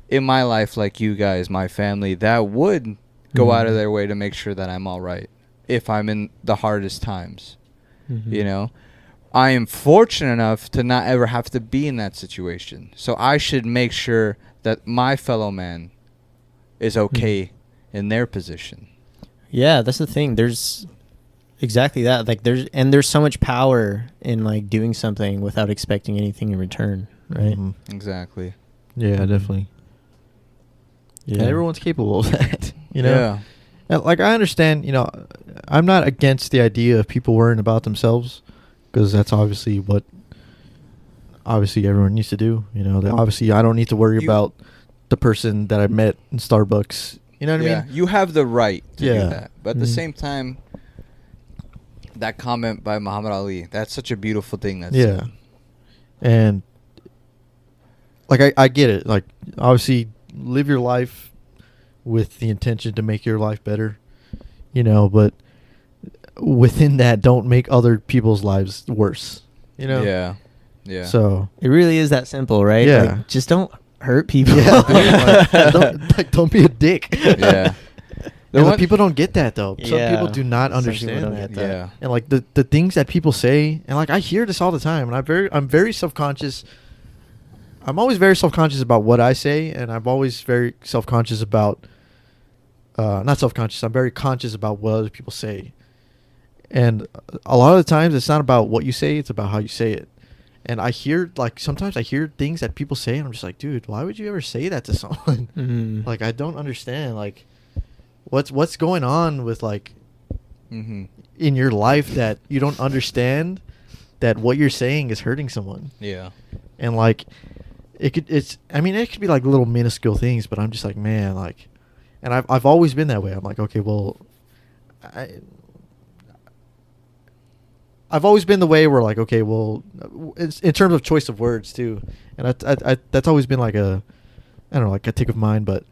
in my life like you guys, my family, that would go out of their way to make sure that I'm all right if I'm in the hardest times. Mhm. I am fortunate enough to not ever have to be in that situation. So I should make sure that my fellow man is okay in their position. Yeah, that's the thing. There's exactly that. Like there's so much power in like doing something without expecting anything in return, right? Mhm. Exactly. Yeah, definitely. Yeah. And everyone's capable of that. Yeah. And, like, I understand. I'm not against the idea of people worrying about themselves, because that's obviously what everyone needs to do. Obviously I don't need to worry about the person that I met in Starbucks. You know what I mean? You have the right to Yeah. do that. But at the Mhm. same time, that comment by Muhammad Ali, that's such a beautiful thing. Yeah. And like I get it. Like, obviously live your life with the intention to make your life better. But within that, don't make other people's lives worse. Yeah. Yeah. So It really is that simple, right? Yeah. Like, just don't hurt people. yeah, don't be a dick. Yeah. And, like, people don't get that though. Some Yeah. people do not Some people understand don't that. get that. Yeah. And like the things that people say, and like I hear this all the time, and I'm very self-conscious. I'm always very self-conscious about what I say, and I'm always very self-conscious about not self-conscious. I'm very conscious about what other people say. And a lot of the times it's not about what you say, it's about how you say it. And sometimes I hear things that people say, and I'm just like, dude, why would you ever say that to someone? Mhm. Like, I don't understand. Like, what's going on with like Mm-hmm. in your life that you don't understand that what you're saying is hurting someone. Yeah. And like it could be like little minuscule things, but I'm just like, man, like, and I've always been that way. I'm like, okay, well, I've always been the way where like, okay, well, it's in terms of choice of words too, and I that's always been like I don't know, like a tick of mine, but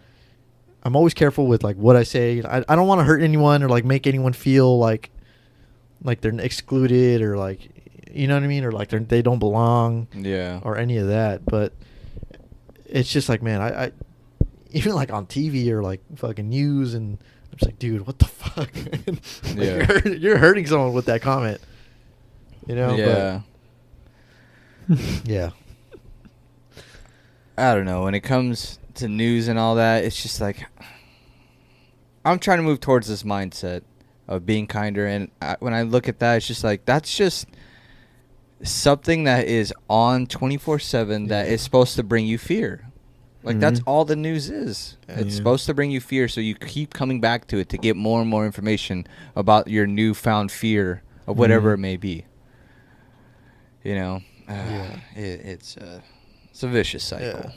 I'm always careful with like what I say. I don't want to hurt anyone or like make anyone feel like they're excluded or like, you know what I mean, or like they don't belong. Yeah. Or any of that, but it's just like, man, I even like on TV or like fucking news, and I'm just like, dude, what the fuck? Like, Yeah. you're hurting someone with that comment, you know? Yeah. But, yeah. I don't know. When it comes to news and all that, it's just like I'm trying to move towards this mindset of being kinder, and when I look at that, it's just like that's just something that is on 24/7 that is supposed to bring you fear. Like that's all the news is. It's supposed to bring you fear, so you keep coming back to it to get more and more information about your newfound fear of whatever it may be. You know, it's a vicious cycle. Yeah.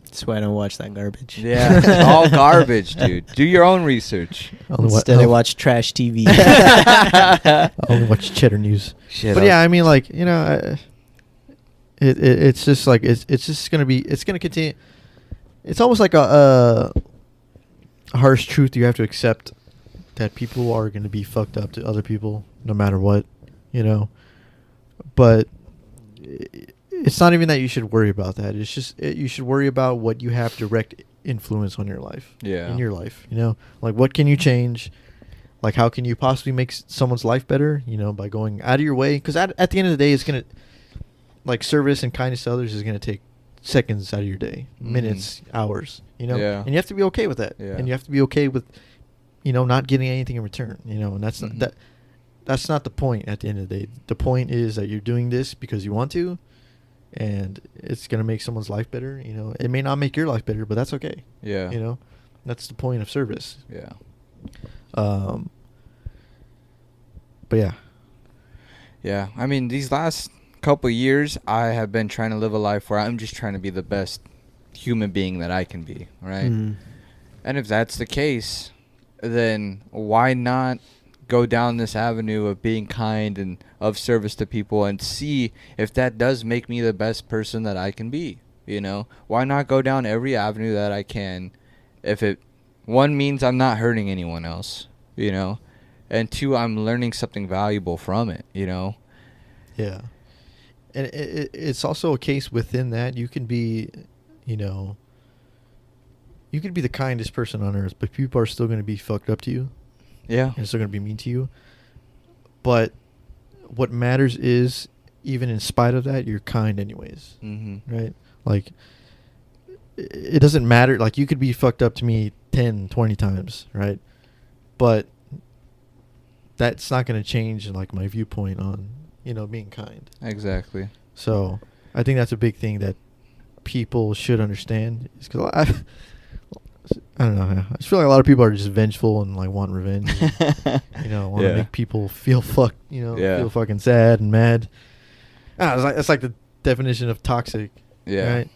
That's why I don't watch that garbage. Yeah, it's all garbage, dude. Do your own research. Instead, I watch trash TV. I only watch cheddar news. Shit, But yeah, I mean, like, you know, it's just like it's just gonna continue. It's almost like a harsh truth you have to accept, that people are gonna be fucked up to other people no matter what, you know. But it's not even that you should worry about that. It's just you should worry about what you have direct influence on your life. Yeah. In your life, you know, like what can you change? Like how can you possibly make someone's life better? You know, by going out of your way. Because at the end of the day, it's gonna, like, service and kindness to others is gonna take seconds out of your day, minutes, hours. You know, Yeah. and you have to be okay with that. Yeah. And you have to be okay with, you know, not getting anything in return. You know, and that's not, that's not the point. At the end of the day, the point is that you're doing this because you want to, and it's gonna make someone's life better. You know, it may not make your life better, but that's okay. Yeah. You know, that's the point of service. Yeah. But yeah. Yeah. I mean, these last couple years, I have been trying to live a life where I'm just trying to be the best human being that I can be, right? And if that's the case, then why not go down this avenue of being kind and of service to people and see if that does make me the best person that I can be, you know? Why not go down every avenue that I can if it, one, means I'm not hurting anyone else, you know? And two, I'm learning something valuable from it, you know? Yeah. And it's also a case within that you can be, you know, you could be the kindest person on earth, but people are still going to be fucked up to you. Yeah. And still going to be mean to you. But what matters is, even in spite of that, you're kind anyways. Right? Like, it doesn't matter. Like, you could be fucked up to me 10, 20 times, right? But that's not going to change, like, my viewpoint on, you know, being kind. Exactly. So I think that's a big thing that people should understand. Is 'cause I don't know. I just feel like a lot of people are just vengeful and like want revenge. And, you know, want to make people feel feel fucking sad and mad. It's like the definition of toxic. Yeah. Right?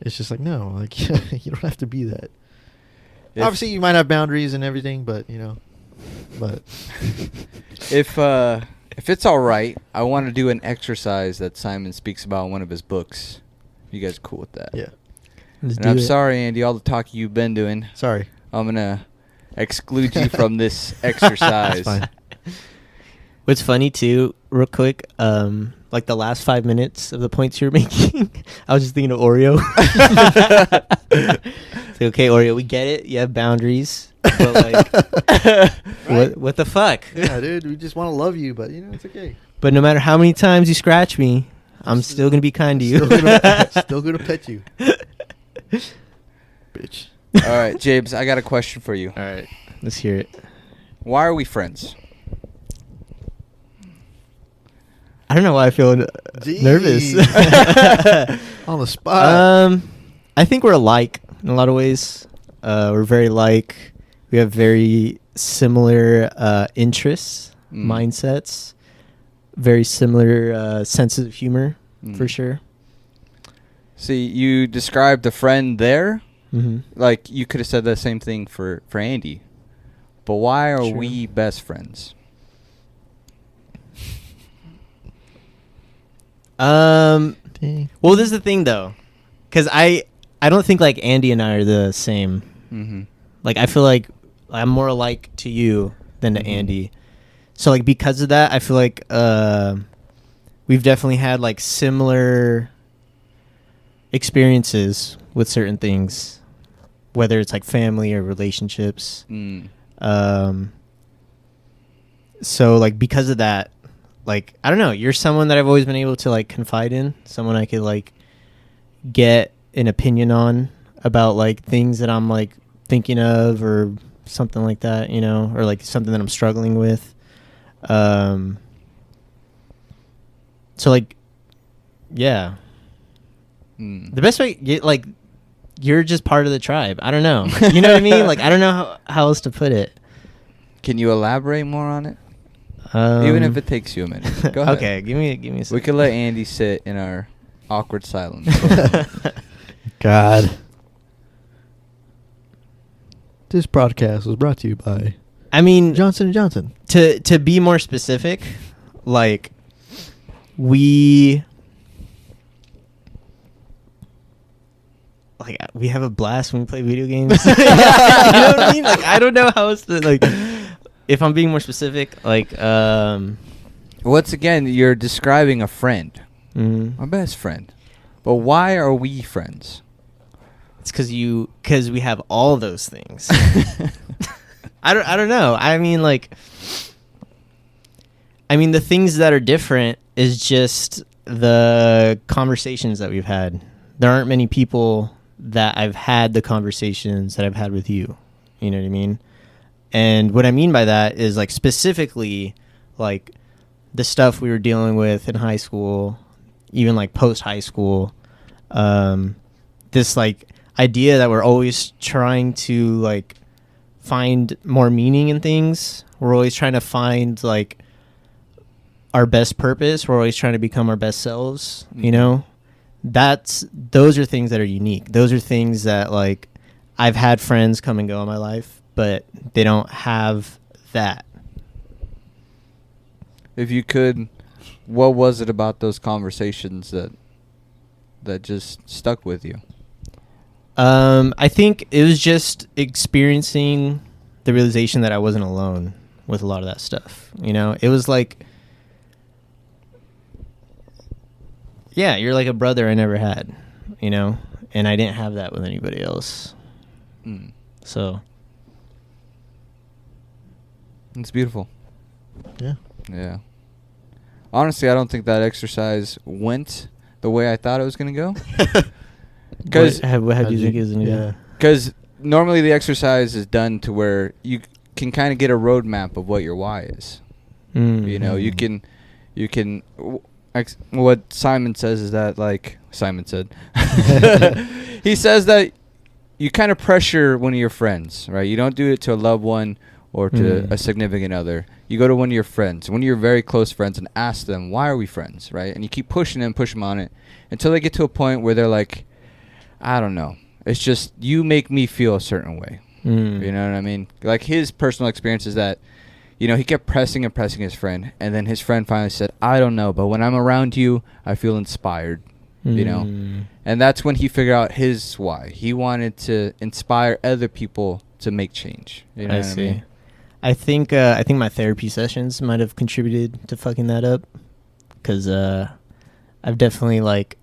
It's just like, no, like you don't have to be that. Obviously, you might have boundaries and everything, but you know, if it's all right, I want to do an exercise that Simon speaks about in one of his books. You guys cool with that? Yeah. And I'm sorry, Andy, all the talking you've been doing. Sorry. I'm going to exclude you from this exercise. It's fine. What's funny too, real quick, like the last 5 minutes of the points you're making, I was just thinking of Oreo. It's like, okay, Oreo, we get it. You have boundaries, but like, what the fuck? Yeah, dude, we just want to love you, but you know, it's okay. But no matter how many times you scratch me, I'm still gonna be kind to you. Still gonna pet you, bitch. All right, James, I got a question for you. All right, let's hear it. Why are we friends? I don't know why I feel nervous. On the spot. I think we're alike in a lot of ways. We're very alike. We have very similar interests, mindsets, very similar senses of humor, for sure. See, you described a friend there. Mm-hmm. Like, you could have said the same thing for Andy. But why are Sure. we best friends? Dang. Well, this is the thing though, because I don't think like Andy and I are the same. Mm-hmm. Like I feel like I'm more alike to you than to Mhm. Andy. So like because of that, I feel like we've definitely had like similar experiences with certain things, whether it's like family or relationships. Mm. So like because of that, like I don't know, you're someone that I've always been able to like confide in, someone I could like get an opinion on about like things that I'm like thinking of or something like that, you know, or like something that I'm struggling with. So like, yeah, Mm. the best way, like, you're just part of the tribe. I don't know. You know what I mean? Like, I don't know how else to put it. Can you elaborate more on it? Even if it takes you a minute. Go ahead. Okay, give me a We second. could let Andy sit in our awkward silence. God. This broadcast was brought to you by I mean, Johnson & Johnson. to be more specific, like we have a blast when we play video games. You know what I mean? Like I don't know how else to like. If I'm being more specific, like Once again, you're describing a friend, mhm. my best friend. But why are we friends? It's because we have all those things. I don't know. I mean the things that are different is just the conversations that we've had. There aren't many people that I've had the conversations that I've had with you. You know what I mean? And what I mean by that is like specifically like the stuff we were dealing with in high school, even like post high school. This like idea that we're always trying to like find more meaning in things. We're always trying to find like our best purpose. We're always trying to become our best selves, you know? Those are things that are unique. Those are things that like I've had friends come and go in my life, but they don't have that. If you could, what was it about those conversations that just stuck with you? I think it was just experiencing the realization that I wasn't alone with a lot of that stuff. You know, it was like, yeah, you're like a brother I never had, you know, and I didn't have that with anybody else. Mm. So, It's beautiful. Yeah. Yeah. Honestly, I don't think that exercise went the way I thought it was going to go. Because what do you think is Yeah. Because normally the exercise is done to where you can kind of get a roadmap of what your why is. Mm. You know, you can. What Simon says is that, like Simon said, he says that you kind of pressure one of your friends, right? You don't do it to a loved one or to a significant other. You go to one of your friends, one of your very close friends, and ask them, why are we friends, right? And you keep pushing them on it until they get to a point where they're like, I don't know. It's just you make me feel a certain way. Mm. You know what I mean? Like his personal experience is that, you know, he kept pressing and pressing his friend, and then his friend finally said, I don't know, but when I'm around you, I feel inspired, you know? Mm. And that's when he figured out his why. He wanted to inspire other people to make change. You know I what see. I mean? I think my therapy sessions might have contributed to fucking that up, because I've definitely like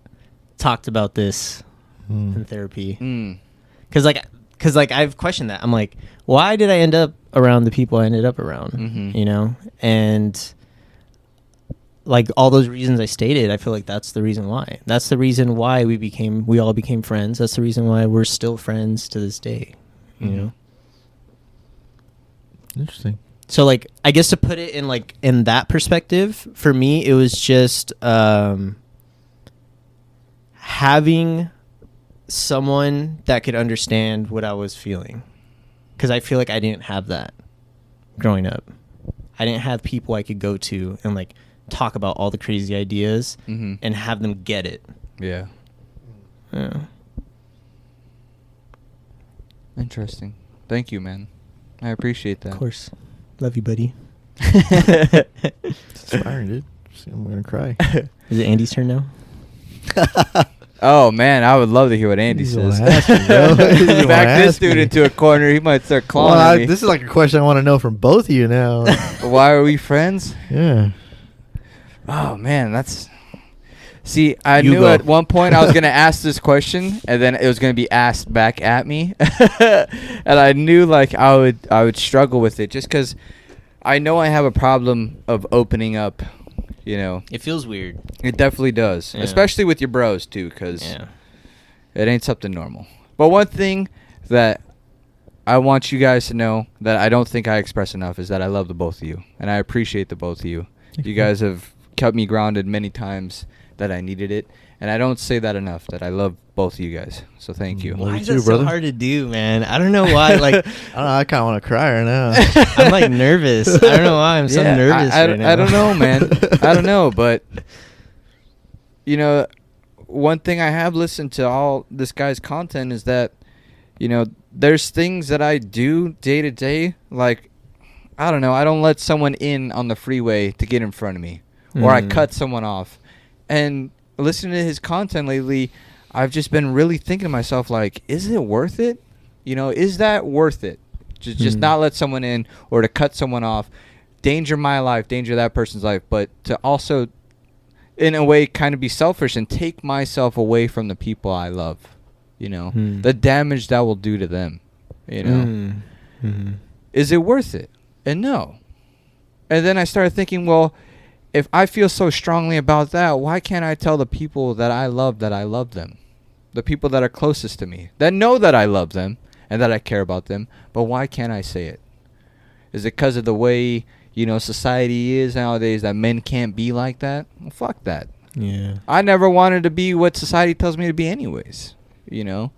talked about this in therapy. Mm. Because I've questioned that. I'm like, why did I end up around the people I ended up around? Mhm. You know, and like all those reasons I stated, I feel like that's the reason why. That's the reason why we all became friends. That's the reason why we're still friends to this day. You Mhm. know. Interesting. So like I guess to put it in that perspective, for me it was just having someone that could understand what I was feeling, because I feel like I didn't have that growing up. I didn't have people I could go to and like talk about all the crazy ideas Mhm. and have them get it. Yeah. Yeah. Interesting. Thank you, man. I appreciate that. Of course. Love you, buddy. It's inspiring, dude. I'm gonna cry. Is it Andy's turn now? Oh man, I would love to hear what Andy He's says. gonna ask me, bro. He's gonna Back this ask dude me. into a corner. He might start clawing Well, at me. this is like a question I want to know from both of you now. Why are we friends? Yeah. Oh man, that's. See, I You knew go. at one point I was gonna ask this question, and then it was gonna be asked back at me, and I knew like I would struggle with it just because I know I have a problem of opening up. You know, It feels weird. it definitely does, Yeah. especially with your bros too, because Yeah. it ain't something normal. But one thing that I want you guys to know that I don't think I express enough is that I love the both of you, and I appreciate the both of you. You guys have kept me grounded many times that I needed it, and I don't say that enough, that I love both of you guys. So thank you. Love Why you is too, that so brother. hard to do, man? I don't know why. Like, I don't know. I kind of want to cry right now. I'm like nervous. I don't know why I'm so Yeah, nervous I right now. I don't know, man. I don't know, but you know, one thing I have listened to all this guy's content is that, you know, there's things that I do day to day, like, I don't know, I don't let someone in on the freeway to get in front of me, or I Mm. cut someone off. And listening to his content lately, I've just been really thinking to myself, like, is it worth it? You know, is that worth it? Just not let someone in, or to cut someone off, danger my life, danger that person's life, but to also, in a way, kind of be selfish and take myself away from the people I love. You know, the damage that will do to them. You know, is it worth it? And no. And then I started thinking, well, if I feel so strongly about that, why can't I tell the people that I love them? The people that are closest to me, that know that I love them and that I care about them, but why can't I say it? Is it because of the way, you know, society is nowadays, that men can't be like that? Well, fuck that. Yeah. I never wanted to be what society tells me to be anyways, you know?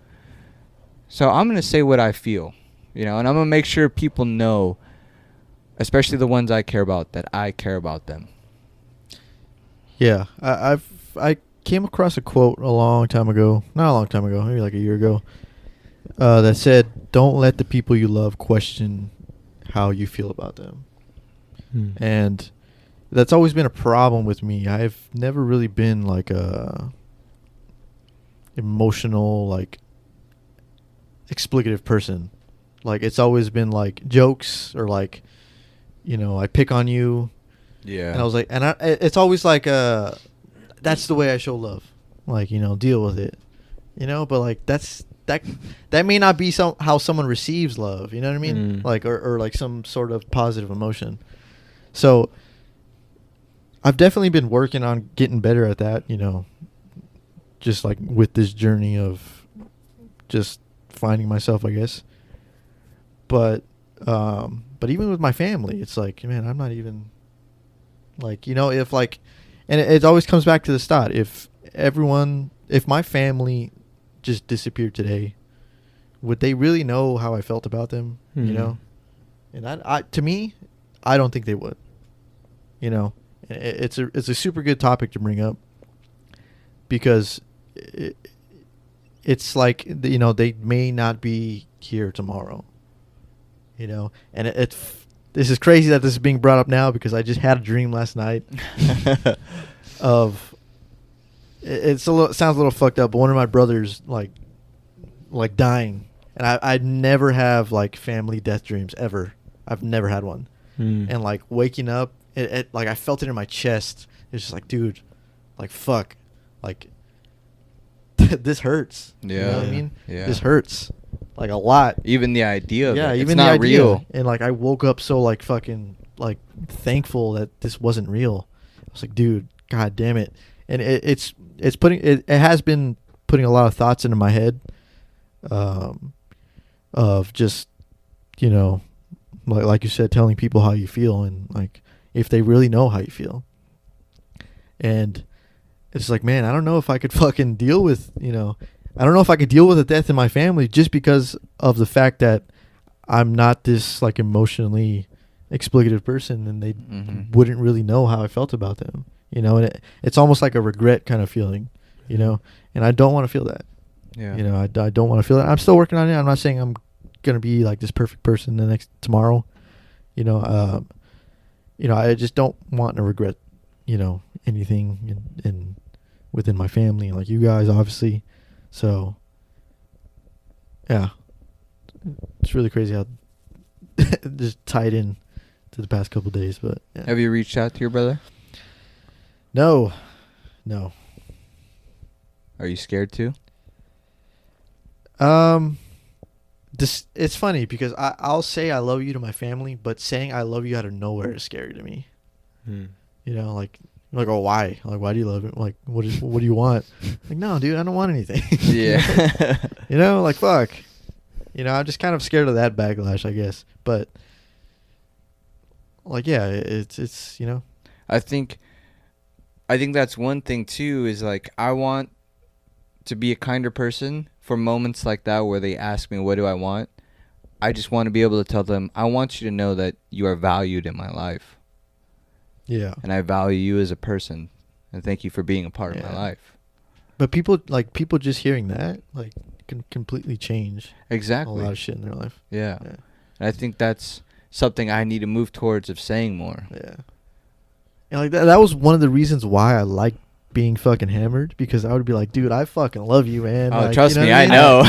So I'm going to say what I feel, you know, and I'm going to make sure people know, especially the ones I care about, that I care about them. Yeah, I came across a quote a long time ago, not a long time ago, maybe like a year ago, that said, "Don't let the people you love question how you feel about them." And that's always been a problem with me. I've never really been like a emotional, like explicative person. Like, it's always been like jokes, or like, you know, I pick on you. Yeah. And I was like, it's always like, that's the way I show love. Like, you know, deal with it. You know, but like that may not be how someone receives love. You know what I mean? Like, or like some sort of positive emotion. So I've definitely been working on getting better at that. You know, just like with this journey of just finding myself, I guess. But even with my family, it's like, man, I'm not even. Like, you know, if like, and it always comes back to the start. If my family just disappeared today, would they really know how I felt about them? You know, and I to me, I don't think they would. You know, it's a super good topic to bring up, because it's like, you know, they may not be here tomorrow. You know, and this is crazy that this is being brought up now, because I just had a dream last night of, sounds a little fucked up, but one of my brothers like dying, and I never have like family death dreams ever. I've never had one. And like waking up, it like I felt it in my chest. It's just like, dude, like fuck, like this hurts. You know what I mean? Yeah. This hurts like a lot. Even the idea of it. Even It's the not idea. real. And like I woke up so like fucking like thankful that this wasn't real. I was like, dude, god damn it. And it has been putting a lot of thoughts into my head, of just, you know, like you said, telling people how you feel, and like if they really know how you feel. And it's like, man, I don't know if I could fucking deal with, you know, I don't know if I could deal with a death in my family, just because of the fact that I'm not this like emotionally explicative person, and they wouldn't really know how I felt about them, you know. And it's almost like a regret kind of feeling, you know, and I don't want to feel that. Yeah. You know, I don't want to feel that. I'm still working on it. I'm not saying I'm gonna be like this perfect person tomorrow, you know. I just don't want to regret, you know, anything in within my family, like you guys, obviously. So, yeah, it's really crazy how just tied in to the past couple days. But yeah. Have you reached out to your brother? No. Are you scared too? It's funny because I'll say I love you to my family, but saying I love you out of nowhere is scary to me. You know, like oh, why? Like, why do you love it? Like, what do you want? Like, no, dude, I don't want anything. Yeah. You know, like, fuck. You know, I'm just kind of scared of that backlash, I guess. But like, yeah, it's you know. I think that's one thing too, is like I want to be a kinder person for moments like that where they ask me what do I want. I just want to be able to tell them, I want you to know that you are valued in my life. Yeah. And I value you as a person, and thank you for being a part of my life. But people just hearing that like can completely change Exactly a lot of shit in their life. Yeah. And I think that's something I need to move towards, of saying more. Yeah. And like that was one of the reasons why I like being fucking hammered, because I would be like, dude, I fucking love you, man. Oh, like, trust you know me, what I mean? know.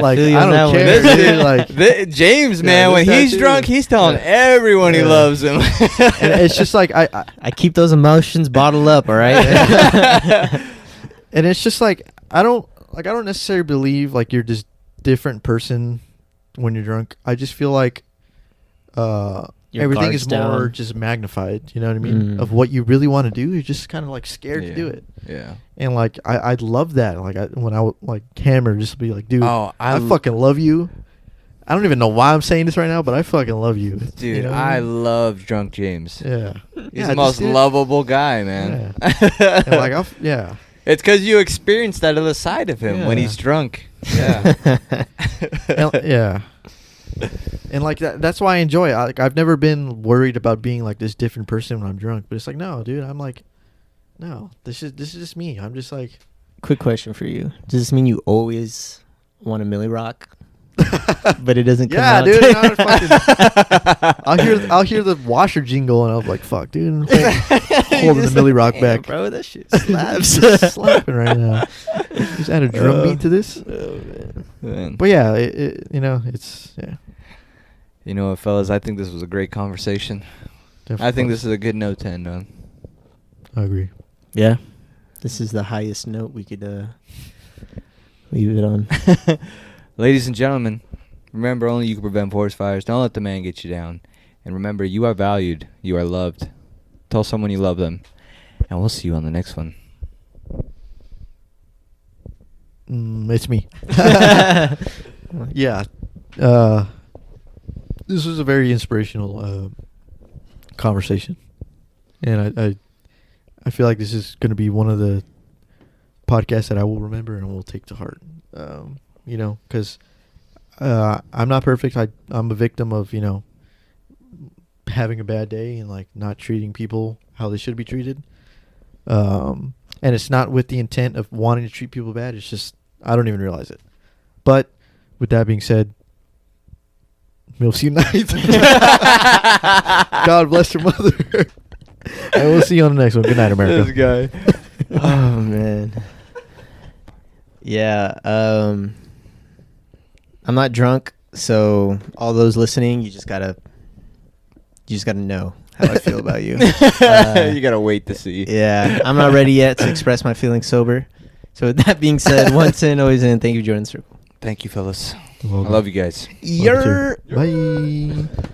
Like, feel you I on that don't one. care, dude. Like, James, man, this when guy he's too. drunk, he's telling Yeah. everyone he Yeah. loves him. and it's just like I keep those emotions bottled up, all right? and it's just like I don't necessarily believe like you're just different person when you're drunk. I just feel like Your everything guard's is more down. just magnified, you know what I mean? Mm. Of what you really want to do. You're just kind of like scared to do it. Yeah. And like I'd love that. Like when I would like hammer, just be like, dude, Oh, I fucking love you. I don't even know why I'm saying this right now, but I fucking love you. Dude, You know what I mean? love drunk James. Yeah. He's the most lovable guy, man. Yeah. And like yeah. It's because you experience that other side of him when Yeah. he's drunk. Yeah. Yeah. And like that's why I enjoy it. Like I've never been worried about being like this different person when I'm drunk, but it's like, no, dude, I'm like, no, this is just me. I'm just like, Quick question for you. Does this mean you always want a Millie Rock? But it doesn't come yeah, out? dude. I'll hear the washer jingle and I'm like, fuck, dude, I'm holding the Millie Rock back. Bro, that shit slaps. It's slapping right now. Just add a drum beat to this. Oh, man. Man. But yeah, it you know, it's yeah. You know what, fellas? I think this was a great conversation. Definitely I think was. this is a good note to end on. I agree. Yeah. This is the highest note we could leave it on. Ladies and gentlemen, remember, only you can prevent forest fires. Don't let the man get you down. And remember, you are valued. You are loved. Tell someone you love them. And we'll see you on the next one. It's me. Yeah. This was a very inspirational conversation, and I feel like this is going to be one of the podcasts that I will remember and will take to heart. You know, because I'm not perfect. I'm a victim of, you know, having a bad day and like not treating people how they should be treated. And it's not with the intent of wanting to treat people bad. It's just I don't even realize it. But with that being said, we'll see you night. God bless your mother. And we'll see you on the next one. Good night, America. This guy. Oh, man. Yeah. I'm not drunk, so all those listening, you just gotta know how I feel about you. You gotta wait to see. Yeah, I'm not ready yet to express my feelings sober. So with that being said, once in, always in. Thank you for joining the circle. Thank you, fellas. Welcome. I love you guys. Love you too. Bye.